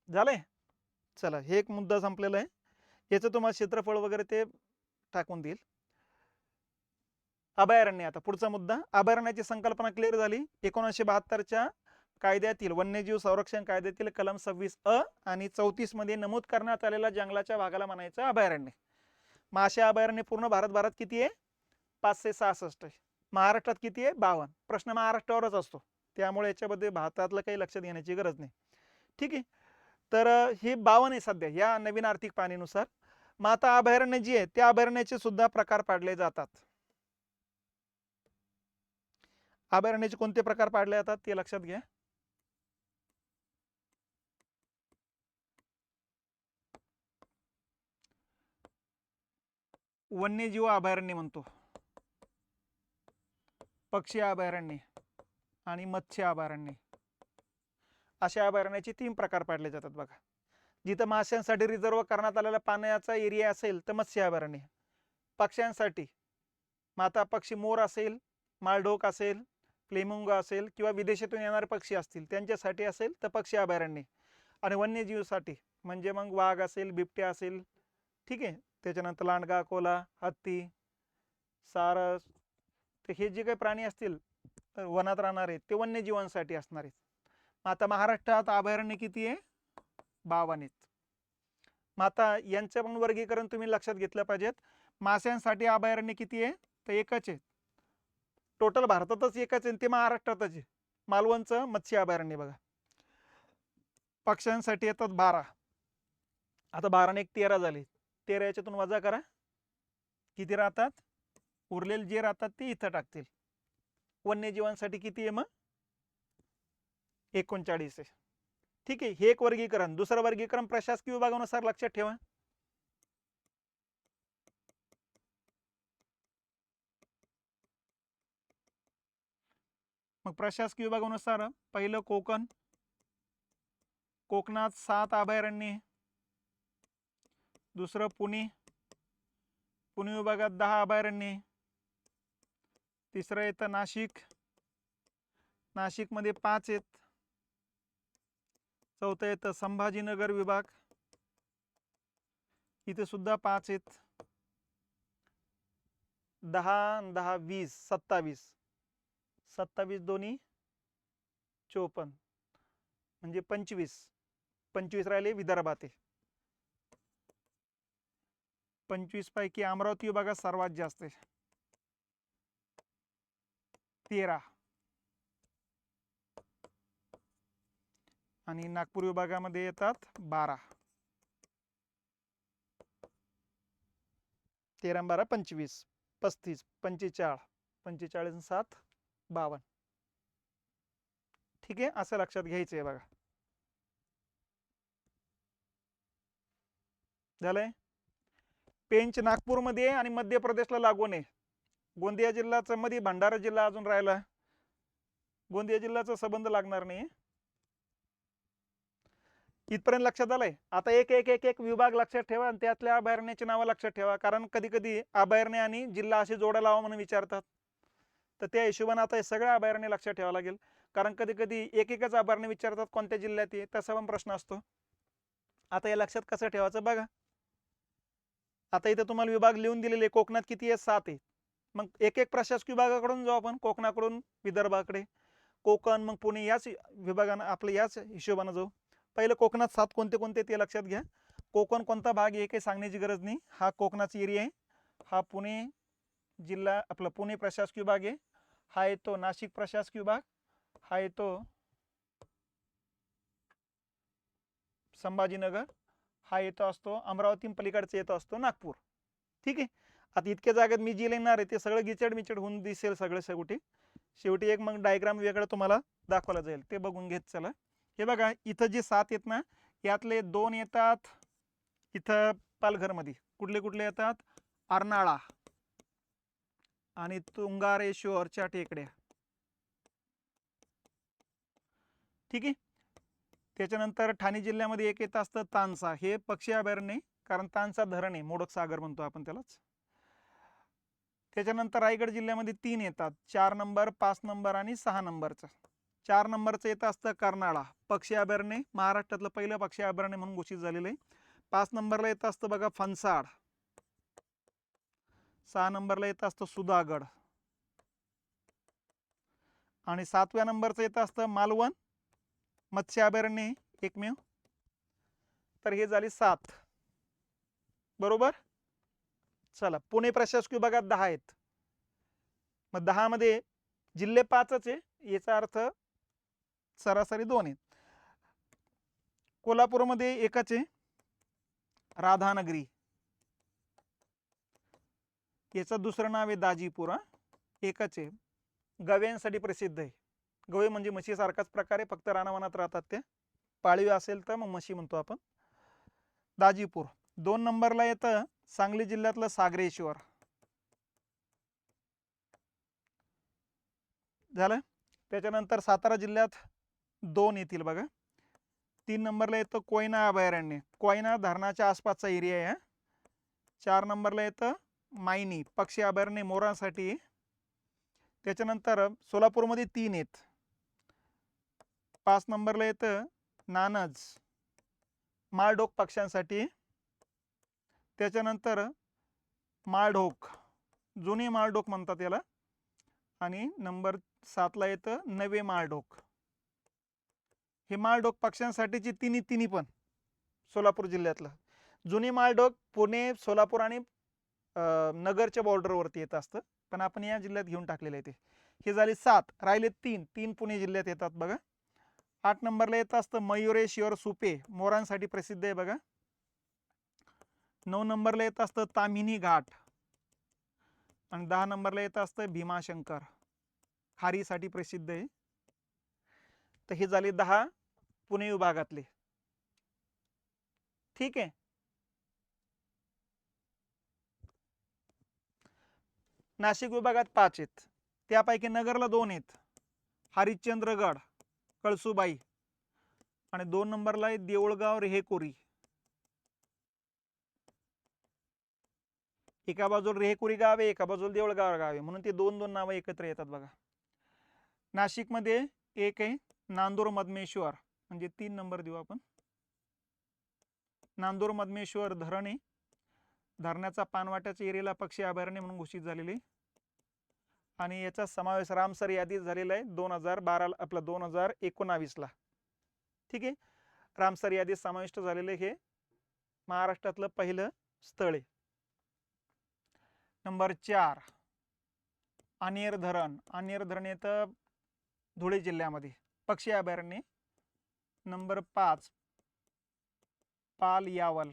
झालंय. चला हे एक मुद्दा संपलेला आहे. याचं तुम्हाला क्षेत्रफळ वगैरे ते टाकून देईल. अभयारण्य. आता पुढचा मुद्दा, अभयारण्याची संकल्पना क्लिअर झाली. 1972च्या कायद्यातील वन्यजीव संरक्षण कायद्यातील कलम 26 आणि 34 मध्ये नमूद करण्यात आलेल्या जंगलाच्या भागाला म्हणायचं अभयारण्य. मासे अभयारण्य पूर्ण भारत किती आहे 566 आहे. महाराष्ट्रात किती आहे 52. प्रश्न महाराष्ट्रावरच असतो त्यामुळे याच्यामध्ये भारतातलं काही लक्षात घेण्याची गरज नाही, ठीक आहे. तर हे 52 आहे सध्या या नवीन आर्थिक पाहणीनुसार. मग आता अभयारण्य जी आहे त्या अभयारण्याचे सुद्धा प्रकार पाडले जातात. अभयारण्याचे कोणते प्रकार पाडले जातात ते लक्षात घ्या. वन्यजीव अभयारण्य म्हणतो, पक्षी अभयारण्य आणि मत्स्य अभयारण्य अशा अभयारण्याचे 3 प्रकार पाडले जातात बघा. जिथं माशांसाठी रिझर्व करण्यात आलेला पाण्याचा एरिया असेल तर मत्स्य अभयारण्य. पक्ष्यांसाठी माता पक्षी मोर असेल, माळढोक असेल, फ्लेमिंगो असेल किंवा विदेशातून येणारे पक्षी असतील त्यांच्यासाठी असेल तर पक्षी अभयारण्य. आणि वन्यजीवसाठी म्हणजे मग वाघ असेल, बिबट्या असेल, ठीक आहे. त्याच्यानंतर लांडगा, कोल्हा, हत्ती, सारस, तर हे जे काही प्राणी असतील वनात राहणारे ते वन्यजीवांसाठी असणार आहेत. आता महाराष्ट्रात अभयारण्य किती आहे 52 आहेत. मग आता यांचं पण वर्गीकरण तुम्ही लक्षात घेतलं पाहिजेत. माशांसाठी अभयारण्य किती आहे तर 1च आहे. टोटल भारतातच 1च आहे ते महाराष्ट्रातच आहे. मालवणचं मत्स्य अभयारण्य बघा. पक्ष्यांसाठी येतात 12. आता 12 ने 1 13 झाले. 13 याच्यातून वजा करा किती राहतात. उरलेले जे राहतात ते इथं टाकतील. वन्यजीवांसाठी किती आहे मग 39 आहे, ठीक आहे. हे एक वर्गीकरण. दुसरं वर्गीकरण प्रशासकीय विभागानुसार लक्षात ठेवा. मग प्रशासकीय विभागानुसार पहिलं कोकण, कोकणात 7 अभयारण्ये. दुसरं पुणे, पुणे विभागात 10 अभयारण्ये. तिसरं येतं नाशिक, नाशिकमध्ये 5 आहेत. चौथं येतं संभाजीनगर विभाग, इथे सुद्धा 5 आहेत. 10 10 20 27, 27 दोन्ही 54 म्हणजे 25 राहिले विदर्भात आहे. 25 पैकी अमरावती विभागात सर्वात जास्त आहे, 13. आणि नागपूर विभागामध्ये येतात 12. 13 12 25 35 45 45 7 52. ठीक आहे, असं लक्षात घ्यायचं आहे बघा. झालंय. पेंच नागपूरमध्ये आणि मध्य प्रदेशला लागून आहे. गोंदिया जिल्ह्याचा मध्ये भंडारा जिल्हा अजून राहिला, गोंदिया जिल्ह्याचा संबंध लागणार नाही. इथपर्यंत लक्षात आलंय. आता एक एक एक एक विभाग लक्षात ठेवा आणि त्यातल्या अभयारण्याची नावं लक्षात ठेवा, कारण कधी कधी अभयारण्य आणि जिल्हा असे जोड्या लावा म्हणून विचारतात. तर त्या हिशोबाने आता हे सगळं अभयारण्य लक्षात ठेवावं लागेल, कारण कधी कधी एक एकच अभयारण्य विचारतात कोणत्या जिल्ह्यात आहे, तसा पण प्रश्न असतो. आता हे लक्षात कसं ठेवायचं बघा. आता इथे तुम्हाला विभाग लिहून दिलेले, कोकणात किती आहे? 7 आहे. मग एक एक प्रशासकीय विभागाकडून जाऊ आपण, कोकणाकडून विदर्भाकडे, कोकण मग पुणे, याच विभागानं आपलं याच हिशोबानं जाऊ. पहिलं कोकणात 7 कोणते कोणते ते लक्षात घ्या. कोकण कोणता भाग आहे काही सांगण्याची गरज नाही, हा कोकणाचा एरिया आहे. हा पुणे जिल्हा आपला पुणे प्रशासकीय विभाग आहे. हा येतो नाशिक प्रशासकीय विभाग, हा येतो संभाजीनगर, हा येतो असतो अमरावती, पलीकडचा येतो असतो नागपूर. ठीक आहे. आता इतक्या जागेत मी जे लिहिणार आहे ते सगळं गिचड मिचड होऊन दिसेल सगळं शेवटी एक मग डायग्राम वेगळं तुम्हाला दाखवला जाईल, ते बघून घेत चला. हे बघा, इथं जे 7 आहेत ना, यातले 2 येतात इथं पालघरमध्ये. कुठले कुठले येतात? अर्नाळा आणि तुंगारेश्वरच्या टेकड्या. ठीक आहे. त्याच्यानंतर ठाणे जिल्ह्यामध्ये एक येत असतं तानसा, हे पक्षी अभयारण्य, कारण तानसा धरण आहे, मोडक सागर म्हणतो आपण त्यालाच. त्याच्यानंतर रायगड जिल्ह्यामध्ये 3 येतात, 4 नंबर 5 नंबर आणि 6 नंबरचं. 4 नंबरचं येतं असतं कर्नाळा, पक्षी अभयारण्य, महाराष्ट्रातलं पहिलं पक्षी अभयारण्य म्हणून घोषित झालेलं आहे. 5 नंबरला येतं असतं बघा फणसाड, 6 नंबरला येतं असतं सुधागड, आणि 7व्या नंबरचं येतं असतं मालवण, मत्स्य अभयारण्य एकमेव. तर हे झाली 7. बरोबर. चला, पुणे प्रशासकीय विभागात 10 आहेत. मग 10 मध्ये जिल्हे 5च आहे, याचा अर्थ सरासरी 2 आहेत. कोल्हापूरमध्ये एकच आहे, राधानगरी, याचं दुसरं नाव आहे दाजीपूर. एकच आहे, गव्यांसाठी प्रसिद्ध आहे. गवे म्हणजे म्हशीसारखाच प्रकारे, फक्त रानावनात राहतात ते. पाळीव असेल तर मग म्हशी म्हणतो आपण. दाजीपूर. 2 नंबरला येतं सांगली जिल्ह्यातलं सागरेश्वर. झालं. त्याच्यानंतर सातारा जिल्ह्यात 2 येतील बघा. 3 नंबरला येतं कोयना अभयारण्य, कोयना धरणाच्या आसपासचा एरिया आहे. 4 नंबरला येतं मायनी, पक्षी अभयारण्य मोरांसाठी. त्याच्यानंतर सोलापूरमध्ये 3 आहेत. 5 नंबरला येतं नानज, माळढोक पक्ष्यांसाठी. त्याच्यानंतर माळढोक, जुने माळढोक म्हणतात याला. आणि नंबर 7ला येतं नवे माळढोक. हे माळढोक पक्ष्यांसाठीची तिन्ही पण सोलापूर जिल्ह्यातलं. जुनी माळढोक पुणे, सोलापूर आणि नगरच्या बॉर्डरवरती येत असतं, पण आपण या जिल्ह्यात घेऊन टाकलेलं आहे ते. हे झाले 7, राहिले 3 पुणे जिल्ह्यात येतात बघा. 8 नंबरला येत असतं मयुरेश्वर सुपे, मोरांसाठी प्रसिद्ध आहे बघा. 9 नंबरला येत असतं ताम्हिणी घाट, आणि 10 नंबरला येत असतं भीमाशंकर, खारीसाठी प्रसिद्ध आहे. तर हे झाले 10 पुणे विभागातले. ठीक आहे. नाशिक विभागात 5 आहेत, त्यापैकी नगरला 2 आहेत, हरिश्चंद्रगड, कळसुबाई, आणि 2 नंबरला आहे देऊळगाव रेहेकोरी. एका बाजूला रेहकुरी गाव आहे, एका बाजूला देऊळगाव गाव आहे, म्हणून ते दोन दोन नावं एकत्र येतात बघा. नाशिकमध्ये एक आहे नांदूर मधमेश्वर, म्हणजे 3 नंबर देऊ आपण. नांदूर मधमेश्वर धरण आहे, धरणाचा पानवाट्याच्या एरियाला पक्षी अभयारण्य म्हणून घोषित झालेले, आणि याचा समावेश रामसर यादीत झालेला आहे 2012 आपला 2019 ला. ठीक आहे, रामसर यादीत समाविष्ट झालेले हे महाराष्ट्रातलं पहिलं स्थळ आहे. नंबर 4 अनेर धरण. अनेर धरण येतं धुळे जिल्ह्यामध्ये, पक्षी अभयारण्य. नंबर 5 पाल यावल,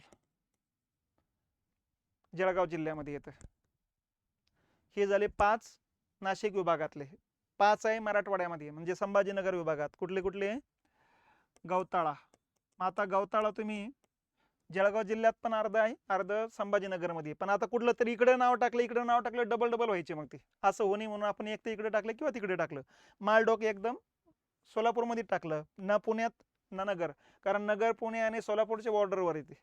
जळगाव जिल्ह्यामध्ये येतं. हे झाले 5 नाशिक विभागातले. 5 आहे मराठवाड्यामध्ये, म्हणजे संभाजीनगर विभागात. कुठले कुठले? गौताळा. आता गौताळा तुम्ही जळगाव जिल्ह्यात पण अर्ध आहे, अर्ध संभाजीनगरमध्ये. पण आता कुठलं तरी इकडे नाव टाकलं, इकडे नाव टाकलं, डबल डबल व्हायचे मग ते. असं होणे म्हणून आपण एक तर इकडे टाकलं किंवा तिकडे टाकलं. मालडोक एकदम सोलापूरमध्ये टाकलं, ना पुण्यात ना नगर, कारण नगर पुणे आणि सोलापूरच्या बॉर्डरवर येते.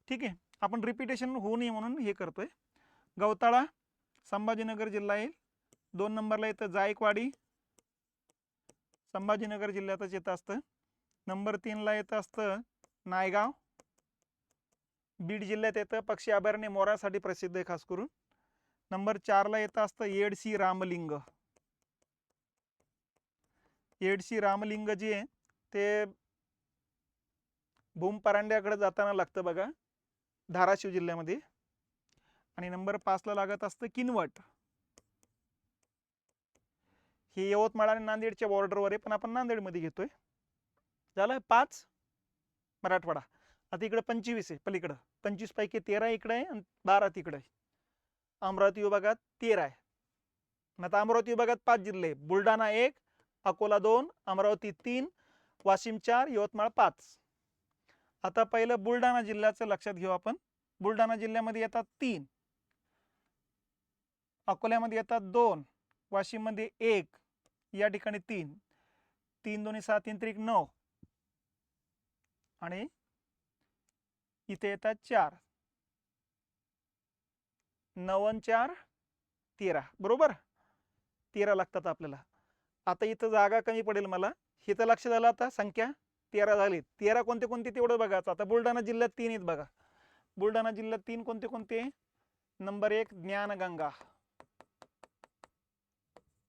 ठीक आहे, आपण रिपिटेशन होऊ नये म्हणून हे करतोय. गौताळा संभाजीनगर जिल्हा येईल. 2 नंबरला येतं जायकवाडी, संभाजीनगर जिल्ह्यातच येतं असतं. नंबर 3 ला येतं असतं नायगाव, बीड जिल्ह्यात येतं. पक्षी अभयारण्य मोरासाठी प्रसिद्ध आहे खास करून. नंबर 4 ला येतं असतं येडशी रामलिंग. येडशी रामलिंग जे आहे ते भूमपरांड्याकडे जाताना लागतं बघा, धाराशिव जिल्ह्यामध्ये. आणि नंबर 5 ला लागत असतं किनवट. हे यवतमाळ आणि नांदेडच्या बॉर्डरवर आहे, पण आपण नांदेडमध्ये घेतोय. झालं 5 मराठवाडा. आता इकडे 25 आहे पलीकडं. 25 पैकी 13 इकडे आहे आणि 12 तिकडे आहे. अमरावती विभागात 13 आहे. आता अमरावती विभागात 5 जिल्हे आहे. बुलढाणा 1, अकोला 2, अमरावती 3, वाशिम 4, यवतमाळ 5. आता पहिलं बुलढाणा जिल्ह्याचं लक्षात घेऊ आपण. बुलढाणा जिल्ह्यामध्ये येतात 3, अकोल्यामध्ये येतात 2, वाशिम मध्ये 1, या ठिकाणी 3. 3 2 6 3 3 9, आणि इथे येतात 4. 9 आणि 4 13, बरोबर. 13 लागतात आपल्याला. आता इथं जागा कमी पडेल मला, हे तर लक्ष झालं. आता संख्या 13 झाली. 13 कोणते कोणते तेवढं बघायचं. आता बुलढाणा जिल्ह्यात 3 आहेत बघा. बुलढाणा जिल्ह्यात 3 कोणते कोणते? नंबर 1 ज्ञानगंगा,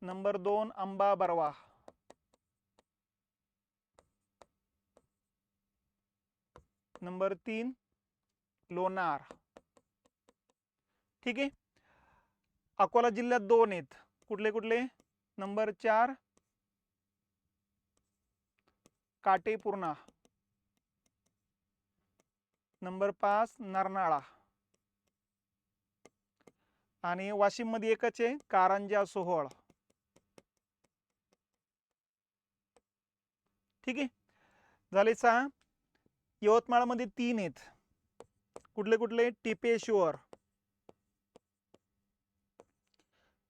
नंबर 2 अंबा बरवा, नंबर 3 लोणार. ठीक आहे. अकोला जिल्ह्यात 2 आहेत. कुठले कुठले? नंबर 4 काटेपूर्णा, नंबर 5 नरनाळा, आणि वाशिम मध्ये एकच आहे कारंजा सोहळ. ठीक आहे, झाले 6. यवतमाळ मध्ये 3 आहेत. कुठले कुठले? टिपेश्वर,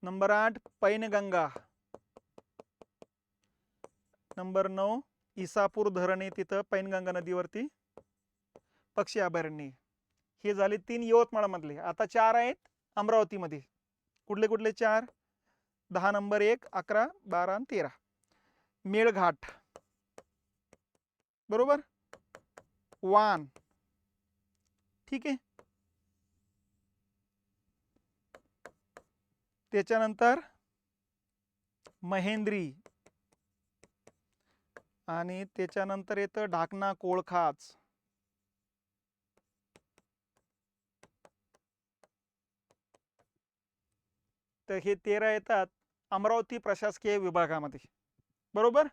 नंबर 8 पैनगंगा, नंबर 9 इसापूर धरण आहे, तिथं पैनगंगा नदीवरती पक्षी अभयारण्य. हे झाले 3 यवतमाळ मधले. आता 4 आहेत अमरावती मध्ये. कुठले कुठले? 4 10 नंबर 1 11 12 आणि 13. मेळघाट, बरोबर. वान. ठीक आहे, त्याच्यानंतर महेंद्री, आणि त्याच्यानंतर येतं ढाकणा कोळखाच. तर हे 13 येतात अमरावती प्रशासकीय विभागामध्ये, बरोबर.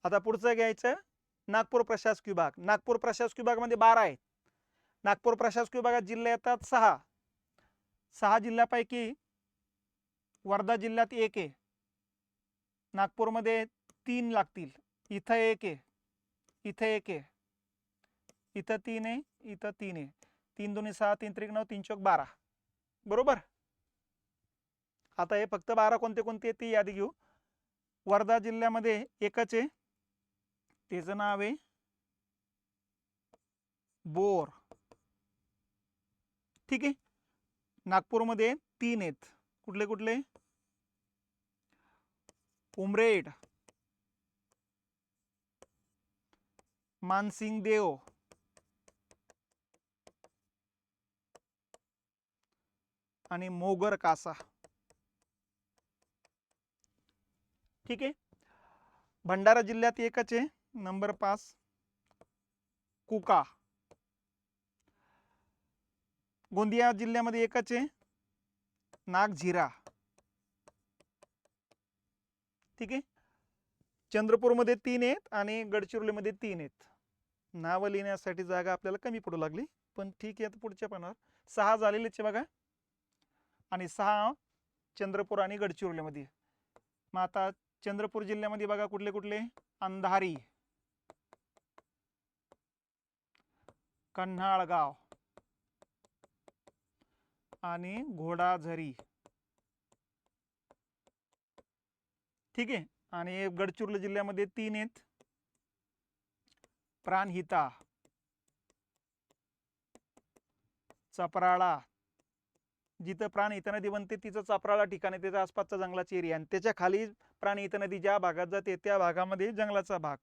आता पुढचं घ्यायचं नागपूर प्रशासकीय विभाग. नागपूर प्रशासकीय विभागामध्ये 12 आहेत. नागपूर प्रशासकीय विभागात जिल्हे येतात 6. 6 जिल्ह्यापैकी वर्धा जिल्ह्यात 1 आहे. नागपूरमध्ये 3 लागतील. इथं 1 आहे, इथं 1 आहे, इथं 3 आहे, इथं 3 आहे. 3 2 6 3 3 9 3 4 12, बरोबर. आता हे फक्त 12 कोणते कोणते ती यादी घेऊ. वर्धा जिल्ह्यामध्ये एकच आहे, त्याचं नाव आहे बोर. ठीक आहे. नागपूरमध्ये 3 आहेत. कुठले कुठले? उमरेड, मानसिंग देव, आणि मोगर कासा. ठीक आहे. भंडारा जिल्ह्यात एकच आहे, नंबर 5 कुका. गोंदिया जिल्ह्यामध्ये एकच आहे, नागझिरा. ठीक आहे. चंद्रपूरमध्ये 3 आहेत आणि गडचिरोलीमध्ये 3 आहेत. नावं लिहिण्यासाठी जागा आपल्याला कमी पडू लागली, पण ठीक आहे. आता पुढच्या पानावर 6 झालेलेच आहे बघा, आणि 6 चंद्रपूर आणि गडचिरोलीमध्ये. मग आता चंद्रपूर जिल्ह्यामध्ये बघा कुठले कुठले? अंधारी, कन्हाळगाव आणि घोडाझरी. ठीक आहे. आणि गडचिरोली जिल्ह्यामध्ये 3 आहेत, प्राणहिता, चपराळा. जिथं प्राणहिता नदी बनते तिचं चपराळा ठिकाण आहे, त्याच्या आसपासचा जंगलाचा एरिया, आणि त्याच्या खाली प्राणहिता नदी ज्या भागात जाते त्या भागामध्ये जंगलाचा भाग.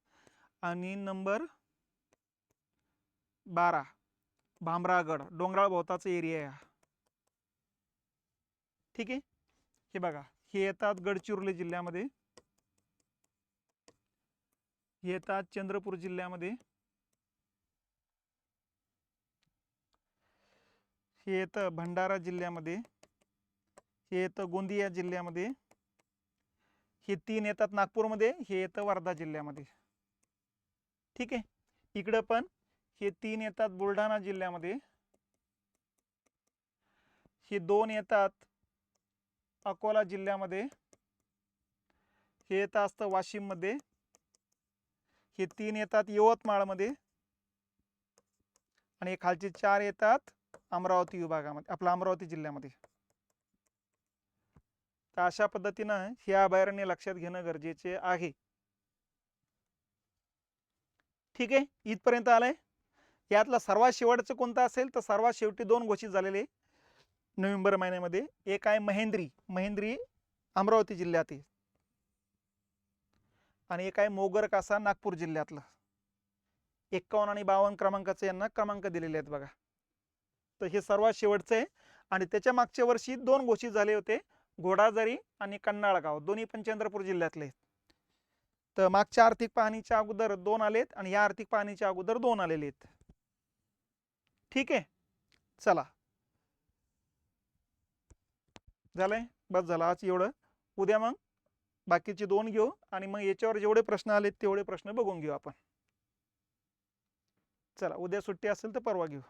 आणि नंबर 12 भामरागड, डोंगराळ भोवताचा एरिया आहे. ठीक आहे. हे बघा, हे येतात गडचिरोली जिल्ह्यामध्ये, हे येतात चंद्रपूर जिल्ह्यामध्ये, हे येतं भंडारा जिल्ह्यामध्ये, हे येतं गोंदिया जिल्ह्यामध्ये, हे 3 येतात नागपूरमध्ये, हे येतं वर्धा जिल्ह्यामध्ये. ठीक आहे. इकडं पण हे 3 येतात बुलढाणा जिल्ह्यामध्ये, हे 2 येतात अकोला जिल्ह्यामध्ये, हे येतं असतं वाशिममध्ये, हे 3 येतात यवतमाळमध्ये, आणि हे खालचे 4 येतात अमरावती विभागामध्ये, आपला अमरावती जिल्ह्यामध्ये. तर अशा पद्धतीनं हे अभयारण्य लक्षात घेणं गरजेचे आहे. ठीक आहे. इथपर्यंत आलंय. यातला सर्वात शेवटचं कोणतं असेल तर सर्वात शेवटी 2 घोषित झालेले नोव्हेंबर महिन्यामध्ये. एक आहे महेंद्री, महेंद्री अमरावती जिल्ह्यात आहे, आणि एक आहे मोगर कासा नागपूर जिल्ह्यातलं. 51 आणि 52 क्रमांकाचे यांना क्रमांक दिलेले आहेत बघा. तर हे सर्वात शेवटचं आहे. आणि त्याच्या मागच्या वर्षी 2 घोषित झाले होते, घोडाझरी आणि कन्हाळगाव, दोन्ही पण चंद्रपूर जिल्ह्यातले. तर मागच्या आर्थिक पाहणीच्या अगोदर 2 आलेत आणि या आर्थिक पाहणीच्या अगोदर 2 आलेले आहेत. ठीक आहे. चला, झालंय, बस झालं आज एवढं. उद्या मग बाकीचे 2 घेऊ, आणि मग याच्यावर जेवढे प्रश्न आलेत तेवढे प्रश्न बघून घेऊ आपण. चला, उद्या सुट्टी असेल तर परवा घेऊ.